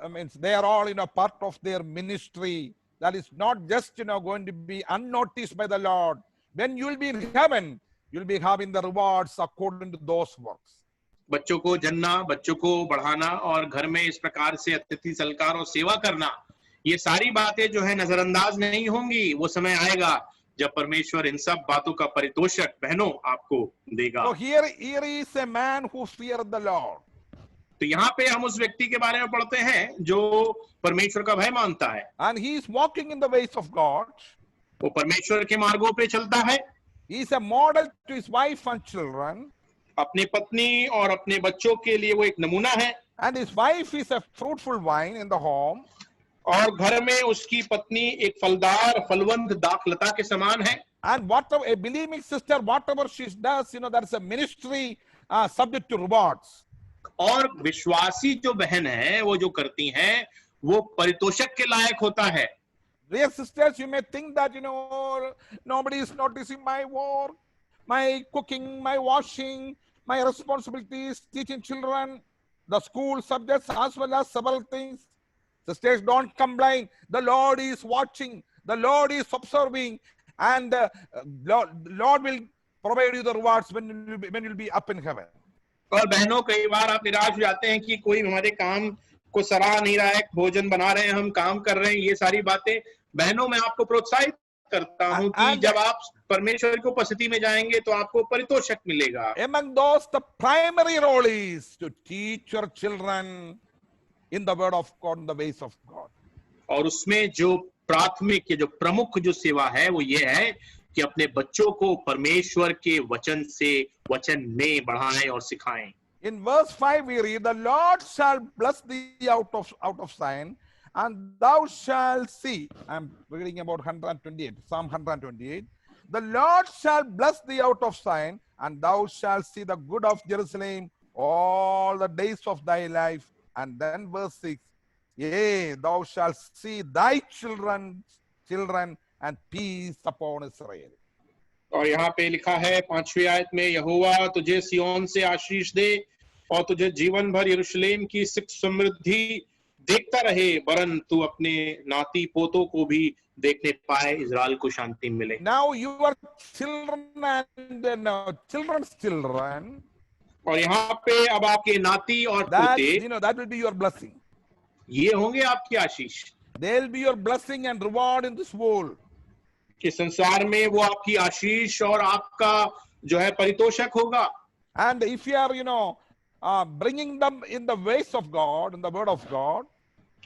means they are all part of their ministry. That is not just going to be unnoticed by the Lord. When you will be in heaven, you will be having the rewards according to those works. बच्चों को जन्ना, बच्चों को बढ़ाना और घर में इस प्रकार से अतिथि सत्कार और सेवा करना, ये सारी बातें जो है नजरअंदाज नहीं होंगी. वो समय आएगा जब परमेश्वर इन सब बातों का परितोषक बहनों आपको देगा. So here is a man who feared the Lord. तो यहाँ पे हम उस व्यक्ति के बारे में पढ़ते हैं जो परमेश्वर का भय मानता है. And he is walking in the ways of God. वो परमेश्वर के मार्गों पे चलता है. He is a model to his wife and children. अपनी पत्नी और अपने बच्चों के लिए वो एक नमूना है. And his wife is a fruitful vine in the home. और घर में उसकी पत्नी एक फलदार फलवंत दाखलता के समान है. And whatever a believing sister, whatever she does, that is a ministry subject to rewards. और विश्वासी जो बहन है वो जो करती हैं वो परितोषक के लायक होता है. Dear sisters, you may think that nobody is noticing my work, my cooking, my washing, my responsibilities, teaching children, the school subjects as well as several things. Sisters, don't complain. The Lord is watching. The Lord is observing, and Lord will provide you the rewards when you'll be up in heaven. और बहनों, कई बार आप निराश हो जाते हैं कि कोई हमारे काम को सराह नहीं रहा है, भोजन बना रहे हैं, हम काम कर रहे हैं, ये सारी बातें. बहनों, मैं आपको प्रोत्साहित करता हूं कि जब आप परमेश्वर की उपस्थिति में जाएंगे तो आपको परितोषक मिलेगा. Among those, the primary role is to teach your children in the word of God, in the ways of God. और उसमें जो प्राथमिक जो प्रमुख जो सेवा है वो ये है कि अपने बच्चों को परमेश्वर के वचन से वचन में बढ़ाएं और सिखाएं. In verse 5 we read, the Lord shall bless thee out of Zion, and thou shalt see. I'm reading about 128, Psalm 128. The Lord shall bless thee out of Zion, and thou shalt see the good of Jerusalem all the days of thy life. And then verse 6, yea, thou shalt see thy children, and peace upon Israel. और यहाँ पे लिखा है 5वीं आयत में, यहोवा तुझे सिय्योन से आशीष दे, और तुझे जीवन भर यरूशलेम की सुख समृद्धि देखता रहे, वरन तू अपने नाती पोतों को भी देखने पाए, इज़राइल को शांति मिले। Now your children and children's children, और यहाँ पे अब आपके नाती और that पोते, that will be your blessing. ये होंगे आपकी आशीष। They'll be your blessing and reward in this world. इस संसार में वो आपकी आशीष और आपका जो है परितोषक होगा। And if you are, bringing them in the ways of God, in the word of God,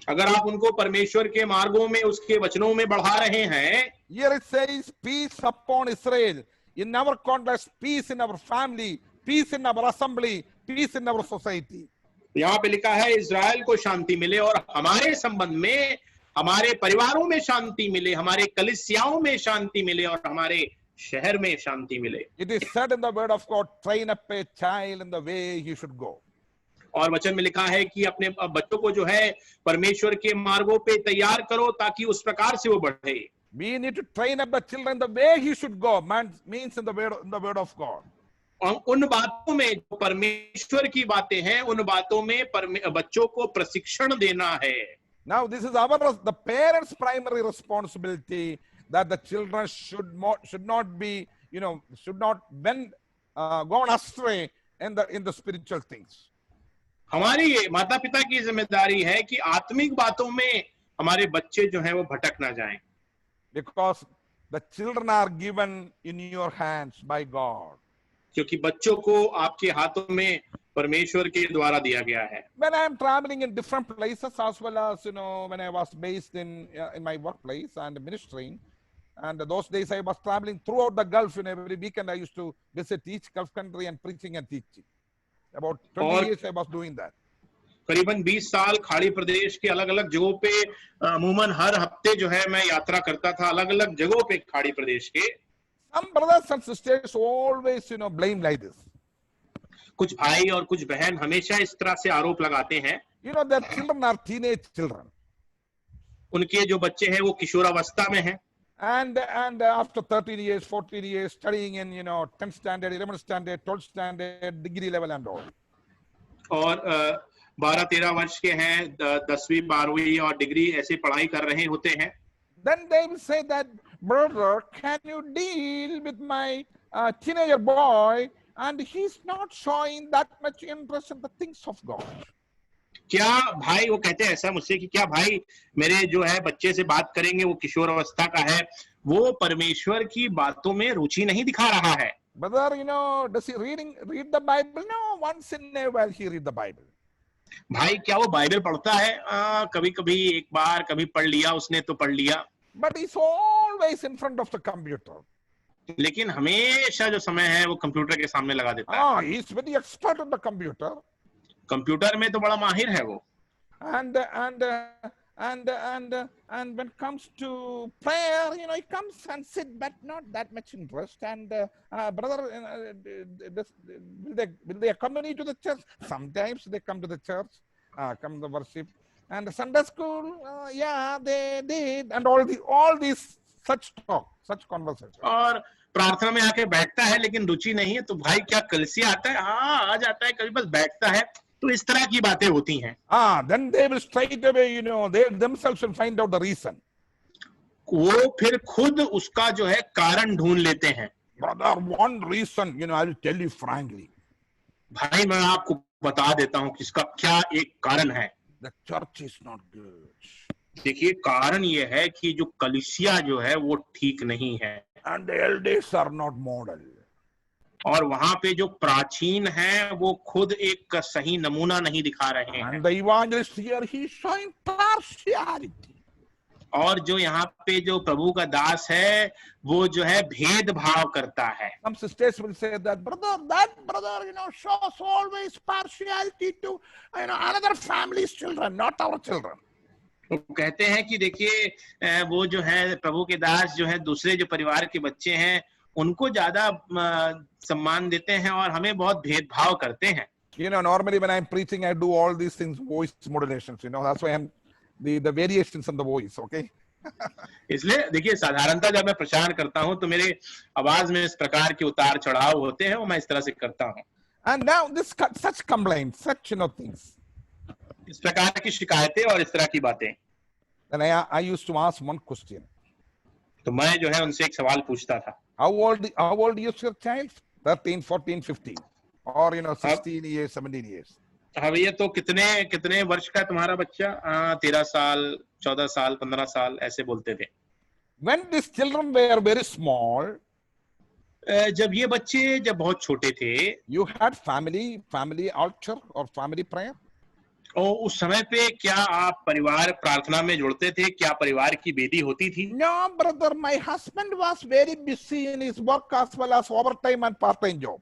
अगर आप उनको परमेश्वर के मार्गों में, उसके वचनों में बढ़ा रहे हैं, here it says, peace upon Israel. In our context, peace in our family, peace in our assembly, peace in our society. यहाँ पे लिखा है इज़राइल को शांति मिले, और हमारे संबंध में, हमारे परिवारों में शांति मिले, हमारे कलीसियाओं में शांति मिले, और हमारे शहर में शांति मिले। It is said in the word of God, train up a child in the way he should go. और वचन में लिखा है कि अपने बच्चों को जो है परमेश्वर के मार्गों पे तैयार करो, ताकि उस प्रकार से वो बढ़े। We need to train up the children the way he should go. Means in the word of God. और उन बातों में जो परमेश्वर की बातें हैं, उन बातों में बच्चों को प्रशिक्षण देना है। Now this is the parents' primary responsibility, that the children should not be, should not gone astray in the spiritual things. हमारी ये माता पिता की जिम्मेदारी है कि आत्मिक बातों में हमारे बच्चे जो हैं वो भटक ना जाएं। Because the children are given in your hands by God. क्योंकि बच्चों को आपके हाथों में परमेश्वर के द्वारा दिया गया है। When I am traveling in different places, as well as when I was based in my workplace and ministering, and those days I was traveling throughout the Gulf. Every weekend I used to visit each Gulf country and preaching and teaching. About 20 years I was doing that. करीबन 20 साल खाड़ी प्रदेश के अलग अलग जगहों पे अमूमन हर हफ्ते जो है मैं यात्रा करता था, अलग अलग जगहों पे खाड़ी प्रदेश के। Some brothers and sisters always blame like this. कुछ भाई और कुछ बहन हमेशा इस तरह से आरोप लगाते हैं। Their children are teenage children. उनके जो बच्चे हैं वो किशोरावस्था में हैं। And after 13 years, 14 years studying in 10th standard, 11th standard, 12th standard, degree level and all. और 12-13 वर्ष के हैं, 10वीं 12वीं और डिग्री ऐसे पढ़ाई कर रहे होते हैं। Then they will say that, brother, can you deal with my teenager boy, and he's not showing that much interest in the things of God. क्या भाई, वो कहते हैं ऐसा मुझसे कि क्या भाई मेरे जो है बच्चे से बात करेंगे, वो किशोर अवस्था का है, वो परमेश्वर की बातों में रुचि नहीं दिखा रहा है। Brother, does he read the Bible? No, once in a while he read the Bible. भाई क्या वो बाइबल पढ़ता है? कभी कभी एक बार कभी पढ़ लिया उसने तो पढ़ लिया। But he's always in front of the computer. लेकिन हमेशा जो समय है वो कंप्यूटर के सामने लगा देता है। He's very expert on the computer. Computer में तो बड़ा माहिर है वो। And when it comes to prayer, he comes and sit, but not that much interest. And brother, will they accompany to the church? Sometimes they come to the church, come to worship, and the Sunday school, yeah, they did, and all these such talk, such conversation. और प्रार्थना में आके बैठता है लेकिन रुचि नहीं है, तो भाई क्या कलीसिया आता है? हाँ, आ जाता है, कभी बस बैठता है। तो इस तरह की बातें होती हैं। Then they will straight away, they themselves will find out the reason. वो फिर खुद उसका जो है कारण ढूंढ लेते हैं। Brother, one reason, I will tell you frankly. भाई मैं आपको बता देता हूँ कि इसका क्या एक कारण है। The church is not good. देखिए कारण ये है कि जो कलीसिया जो है वो ठीक नहीं है। And the elders are not model. और वहां पे जो प्राचीन है वो खुद एक सही नमूना नहीं दिखा रहे हैं। And the evangelist here, he is showing partiality. और जो यहाँ पे जो प्रभु का दास है वो जो है भेदभाव करता है। Some sisters will say that brother, shows always partiality to another family's children, not our children. वो कहते हैं कि देखिए वो जो है प्रभु के दास जो है दूसरे जो परिवार के बच्चे हैं उनको ज्यादा सम्मान देते हैं और हमें बहुत भेदभाव करते हैं। Normally when I'm preaching, I do all these things, voice modulations. That's why I'm the variations in the voice. Okay. इसलिए देखिए साधारणतः जब मैं प्रचार करता हूं तो मेरे आवाज में इस प्रकार के उतार चढ़ाव होते हैं, वो मैं इस तरह से करता हूं। And now such complaints, such things. इस प्रकार की शिकायतें और इस तरह की बातें. Then I used to ask one question. तो मैं जो है उनसे एक सवाल पूछता था. How old is your child? 13, 14, 15, or 16 years, 17 years. अब ये तो कितने वर्ष का है तुम्हारा बच्चा? 13 साल, 14 साल, 15 साल ऐसे बोलते थे. When these children were very small, जब ये बच्चे जब बहुत छोटे थे, you had family altar or family prayer? और उस समय पे क्या आप परिवार प्रार्थना में जुड़ते थे? क्या परिवार की वेदी होती थी? No, brother, my husband was very busy in his work as well as overtime and part-time job.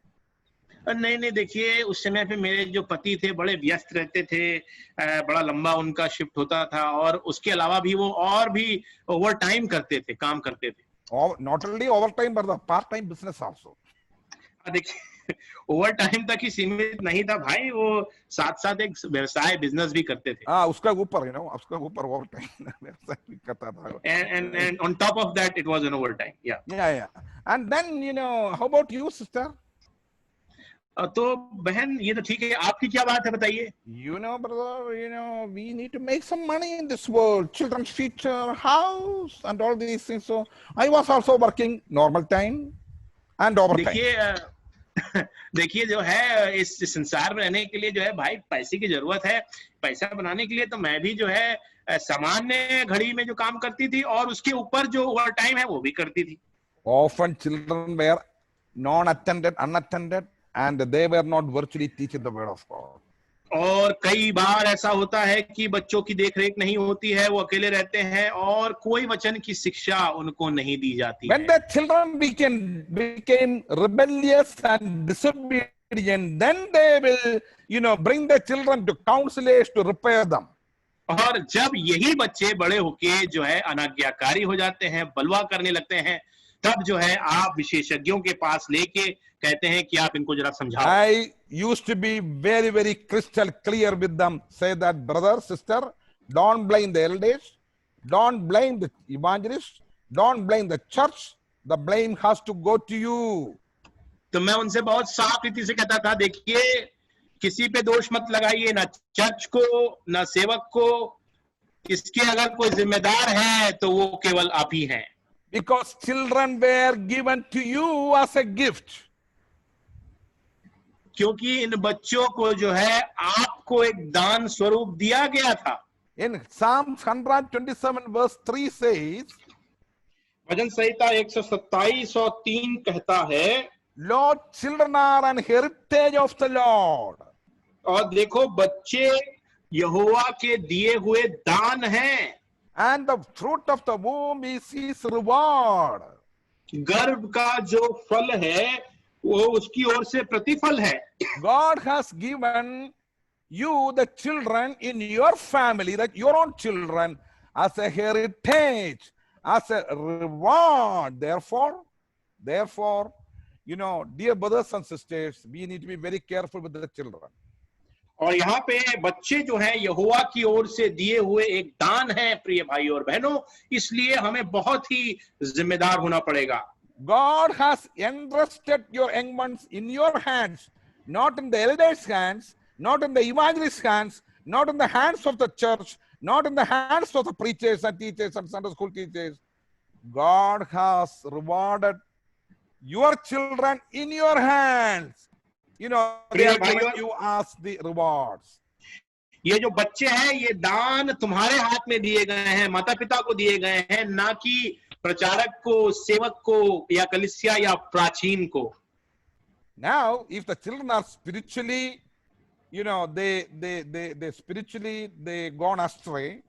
नहीं, देखिए उस समय पे मेरे जो पति थे बड़े व्यस्त रहते थे, बड़ा लंबा उनका शिफ्ट होता था और उसके अलावा भी वो और भी ओवर टाइम करते थे, काम करते थे. Not only overtime, but the part-time business also. देखिए ओवर टाइम तक ही सीमित नहीं था भाई, वो साथ साथ एक व्यवसाय बिजनेस भी करते थे. उसका ऊपर उसका ऊपर overtime व्यवसाय भी करता था. And on top of that it was an overtime. Yeah. And then how about you, sister? तो बहन ये तो ठीक है, आपकी क्या बात है बताइए? Brother, we need to make some money in this world, children's future, house, and all these things. So I was also working normal time and overtime. देखिए जो है इस संसार में रहने के लिए जो है भाई पैसे की जरूरत है. पैसा बनाने के लिए तो मैं भी जो है सामान्य घड़ी में जो काम करती थी और उसके ऊपर जो ओवर टाइम है वो भी करती थी. Often children were unattended, and they were not virtually teaching the word of God. और कई बार ऐसा होता है कि बच्चों की देखरेख नहीं होती है, वो अकेले रहते हैं और कोई वचन की शिक्षा उनको नहीं दी जाती है. When the children became rebellious and disobedient, then they will bring the children to counselors to repair them. और जब यही बच्चे बड़े होके जो है अनाज्ञाकारी हो जाते हैं, बलवा करने लगते हैं, तब जो है आप विशेषज्ञों के पास लेके कहते हैं कि आप इनको जरा समझाओ. I used to be very, very crystal clear with them. Say that, brother, sister, don't blame the elders, don't blame the evangelists, don't blame the church. The blame has to go to you. तो मैं उनसे बहुत साफ रीति से कहता था, देखिए किसी पे दोष मत लगाइए, ना चर्च को ना सेवक को. इसके अगर कोई जिम्मेदार है तो वो केवल आप ही हैं. Because children were given to you as a gift. क्योंकि इन बच्चों को जो है आपको एक दान स्वरूप दिया गया था. In Psalm 127 verse 3 says, भजन संहिता 127 और 3 कहता है, Lord, children are an heritage of the Lord. और देखो बच्चे यहोवा के दिए हुए दान हैं. And the fruit of the womb is his reward. गर्भ का जो फल है वो उसकी ओर से प्रतिफल है. God has given you the children in your family, like your own children, as a heritage, as a reward. Therefore, dear brothers and sisters, we need to be very careful with the children. और यहाँ पे बच्चे जो हैं यहोवा की ओर से दिए हुए एक दान है प्रिय भाई और बहनों, इसलिए हमें बहुत ही जिम्मेदार होना पड़ेगा. God has entrusted your young ones in your hands, not in the elders' hands, not in the evangelist's hands, not in the hands of the church, not in the hands of the preachers and teachers and Sunday school teachers. God has rewarded your children in your hands. They are given you as the rewards. ये जो बच्चे हैं ये दान तुम्हारे हाथ में दिए गए हैं, माता पिता को दिए गए हैं, ना कि प्रचारक को, सेवक को या कलीसिया या प्राचीन को. Now, if the children are spiritually, they spiritually they gone astray.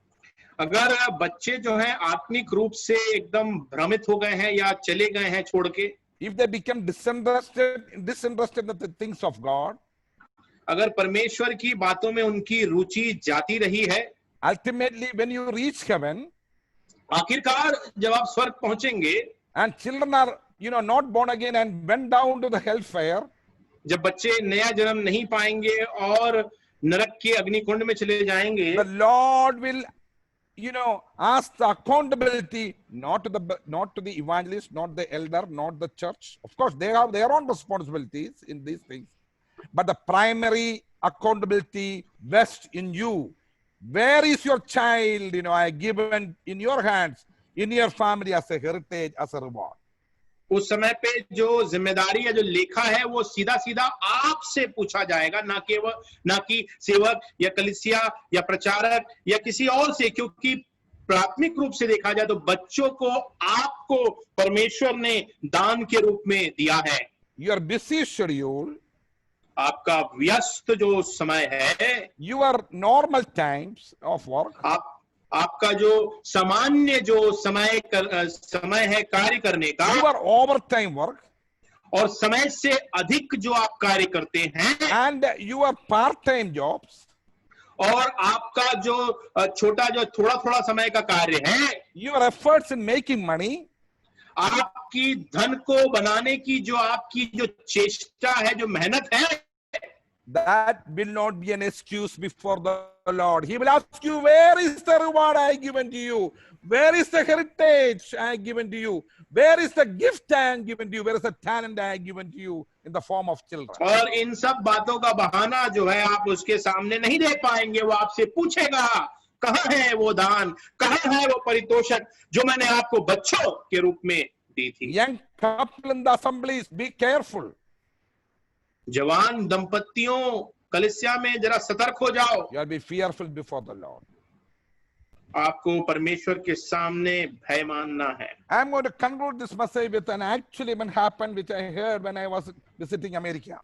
अगर बच्चे जो हैं आत्मिक रूप से एकदम भ्रमित हो गए हैं या चले गए हैं छोड़ के, if they become disinterested in the things of God, अगर परमेश्वर की बातों में उनकी रुचि जाती रही है, ultimately when you reach heaven, आखिरकार जब आप स्वर्ग पहुंचेंगे, and children are not born again and went down to the hellfire, जब बच्चे नया जन्म नहीं पाएंगे और नरक के अग्निकुंड में चले जाएंगे, the Lord will ask the accountability not to the evangelist, not the elder, not the church. Of course, they have their own responsibilities in these things. but the primary accountability rests in you. Where is your child? I given in your hands, in your family as a heritage, as a reward. उस समय पे जो जिम्मेदारी या जो लेखा है वो सीधा सीधा आपसे पूछा जाएगा, ना कि सेवक या कलीसिया या प्रचारक या किसी और से, क्योंकि प्राथमिक रूप से देखा जाए तो बच्चों को आपको परमेश्वर ने दान के रूप में दिया है। Your busy schedule, आपका व्यस्त जो समय है, your normal times of work, आपका जो सामान्य जो समय है कार्य करने का, your overtime work, और समय से अधिक जो आप कार्य करते हैं, and your part-time jobs, और आपका जो छोटा जो थोड़ा समय का कार्य है, your efforts in making money, आपकी धन को बनाने की जो आपकी जो चेष्टा है, जो मेहनत है, that will not be an excuse before the Lord. He will ask you, where is the reward I given to you? Where is the heritage I given to you? Where is the gift I am given to you? Where is the talent I am given to you in the form of children? और इन सब बातों का बहाना जो है आप उसके सामने नहीं दे पाएंगे। वो आपसे पूछेगा, कहाँ है वो दान, कहाँ है वो परितोषक जो मैंने आपको बच्चों के रूप में दी थी। Young couple in the assemblies, be careful. जवान दंपतियों कलीसिया में जरा सतर्क हो जाओ। You will be fearful before the Lord. आपको परमेश्वर के सामने भय मानना है। I am going to conclude this message with an actual event happened which I heard when I was visiting America.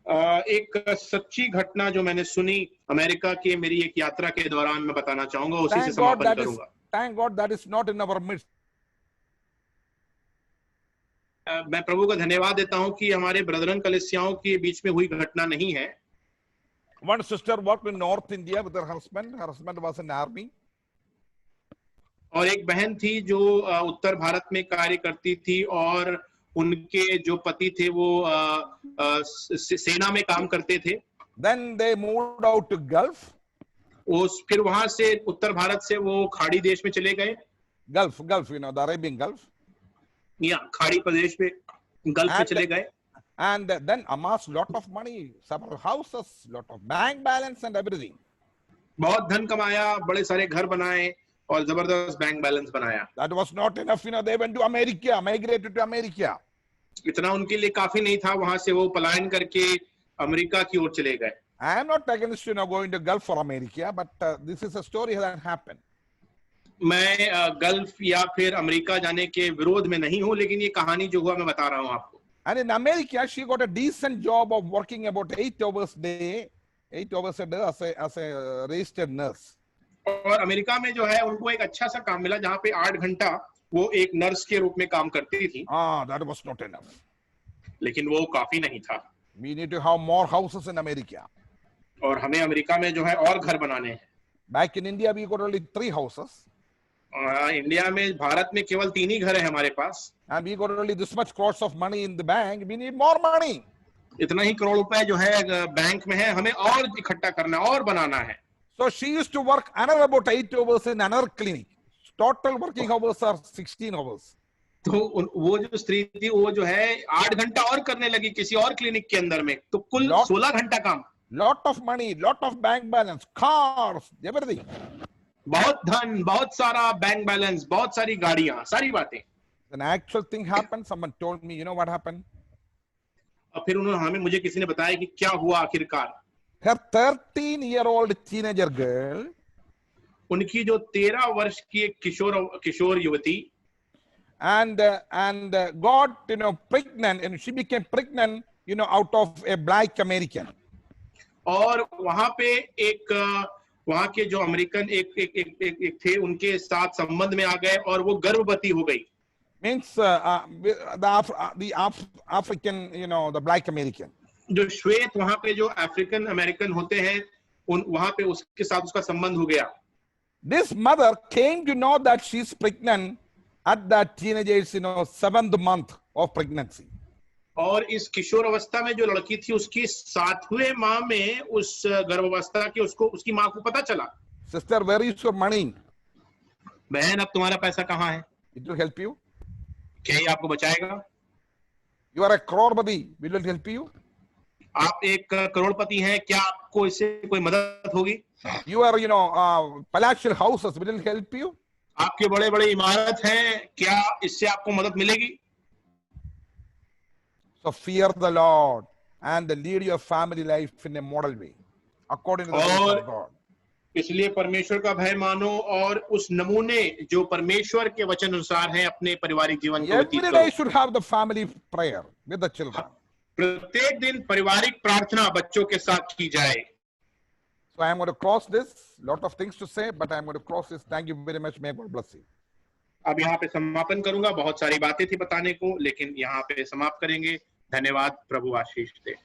एक सच्ची घटना जो मैंने सुनी अमेरिका के मेरी एक यात्रा के दौरान मैं बताना चाहूंगा, उसी से समापन करूंगा। Thank God that is not in our midst. मैं प्रभु का धन्यवाद देता हूं कि हमारे ब्रदरन कलीसियाओं के बीच में हुई घटना नहीं है। One sister worked in North India with her husband. Her husband was in army. और एक बहन थी जो उत्तर भारत में कार्य करती थी और उनके जो पति थे वो सेना में काम करते थे। Then they moved out to Gulf. फिर वहां से उत्तर भारत से वो खाड़ी देश में चले गए। Gulf, the Arabian Gulf. या खाड़ी प्रदेश में गल्फ में चले गए। And then amassed lot of money, several houses, lot of bank balance and everything. बहुत धन कमाया, बड़े सारे घर बनाए और जबरदस्त बैंक बैलेंस बनाया। That was not enough, they went to America, migrated to America. इतना उनके लिए काफी नहीं था, वहां से वो पलायन करके अमेरिका की ओर चले गए। I am not against going to Gulf for America, but this is a story that happened. मैं गल्फ या फिर अमेरिका जाने के विरोध में नहीं हूं, लेकिन ये कहानी जो हुआ मैं बता रहा हूं आपको। And in America, she got a decent job of working about 8 hours a day as a registered nurse. और अमेरिका में जो है उनको एक अच्छा सा काम मिला जहां पे 8 घंटा वो एक नर्स के रूप में काम करती थी। That was not enough. लेकिन वो काफी नहीं था। We need to have more houses in America. और हमें अमेरिका में जो है और घर बनाने हैं। Back in India, we got only 3 houses. India में भारत में केवल 3 ही घर है हमारे पास। And we got only this much crores of money in the bank. We need more money. इतना ही करोड़ रुपए जो है बैंक में है, हमें और इकट्ठा करना और बनाना है। So she used to work another about 8 hours in another clinic. Total working hours are 16 hours. तो वो जो स्त्री थी वो जो है 8 घंटा और करने लगी किसी और क्लिनिक के अंदर में, तो कुल 16 घंटा काम। Lot of money, lot of bank balance, cars, everything. बहुत धन, बहुत सारा बैंक बैलेंस, बहुत सारी गाड़ियां, सारी बातें। An actual thing happened. Someone told me, you know what happened? और फिर मुझे किसी ने बताया कि क्या हुआ आखिरकार। Her 13-year-old teenager girl, उनकी जो 13 वर्ष की एक किशोर युवती, and got pregnant, and she became pregnant out of a black American. और वहां पे एक वहां के जो अमेरिकन एक थे उनके साथ संबंध में आ गए और वो गर्भवती हो गई। Means the African, the black American. जो श्वेत वहां पे जो अफ्रीकन अमेरिकन होते हैं वहां पे उसके साथ उसका संबंध हो गया। This mother came to know that she's pregnant at that teenager's 7th month of pregnancy. और इस किशोर अवस्था में जो लड़की थी उसकी 7वें माह में उस गर्भावस्था की उसकी माँ को पता चला। Sister, where is your money? बहन, अब तुम्हारा पैसा कहाँ है? It will help you. क्या ये आपको बचाएगा? You are a crorepati. Will it help you? आप एक करोड़पति हैं, क्या आपको इससे कोई मदद होगी? You are, palatial houses. Will it help you? आपके बड़े बड़े इमारत हैं, क्या इससे आपको मदद मिलेगी? So fear the Lord and lead your family life in a model way, according to the ways और of God. इसलिए परमेश्वर का भय मानो और उस नमूने जो परमेश्वर के वचन अनुसार हैं अपने पारिवारिक जीवन को व्यतीत Every करो। day should have the family prayer with the children. प्रत्येक दिन पारिवारिक प्रार्थना बच्चों के साथ की जाए। So I am going to cross this. Lot of things to say, but I am going to cross this. Thank you very much. May God bless you. अब यहाँ पे समापन करूंगा, बहुत सारी बातें थी बताने को, लेकिन यहाँ पे समाप्त करेंगे। धन्यवाद, प्रभु आशीष दे।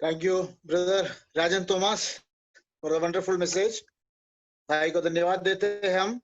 Thank you, Brother Rajan Thomas, for the wonderful message. भाई को धन्यवाद देते हैं हम।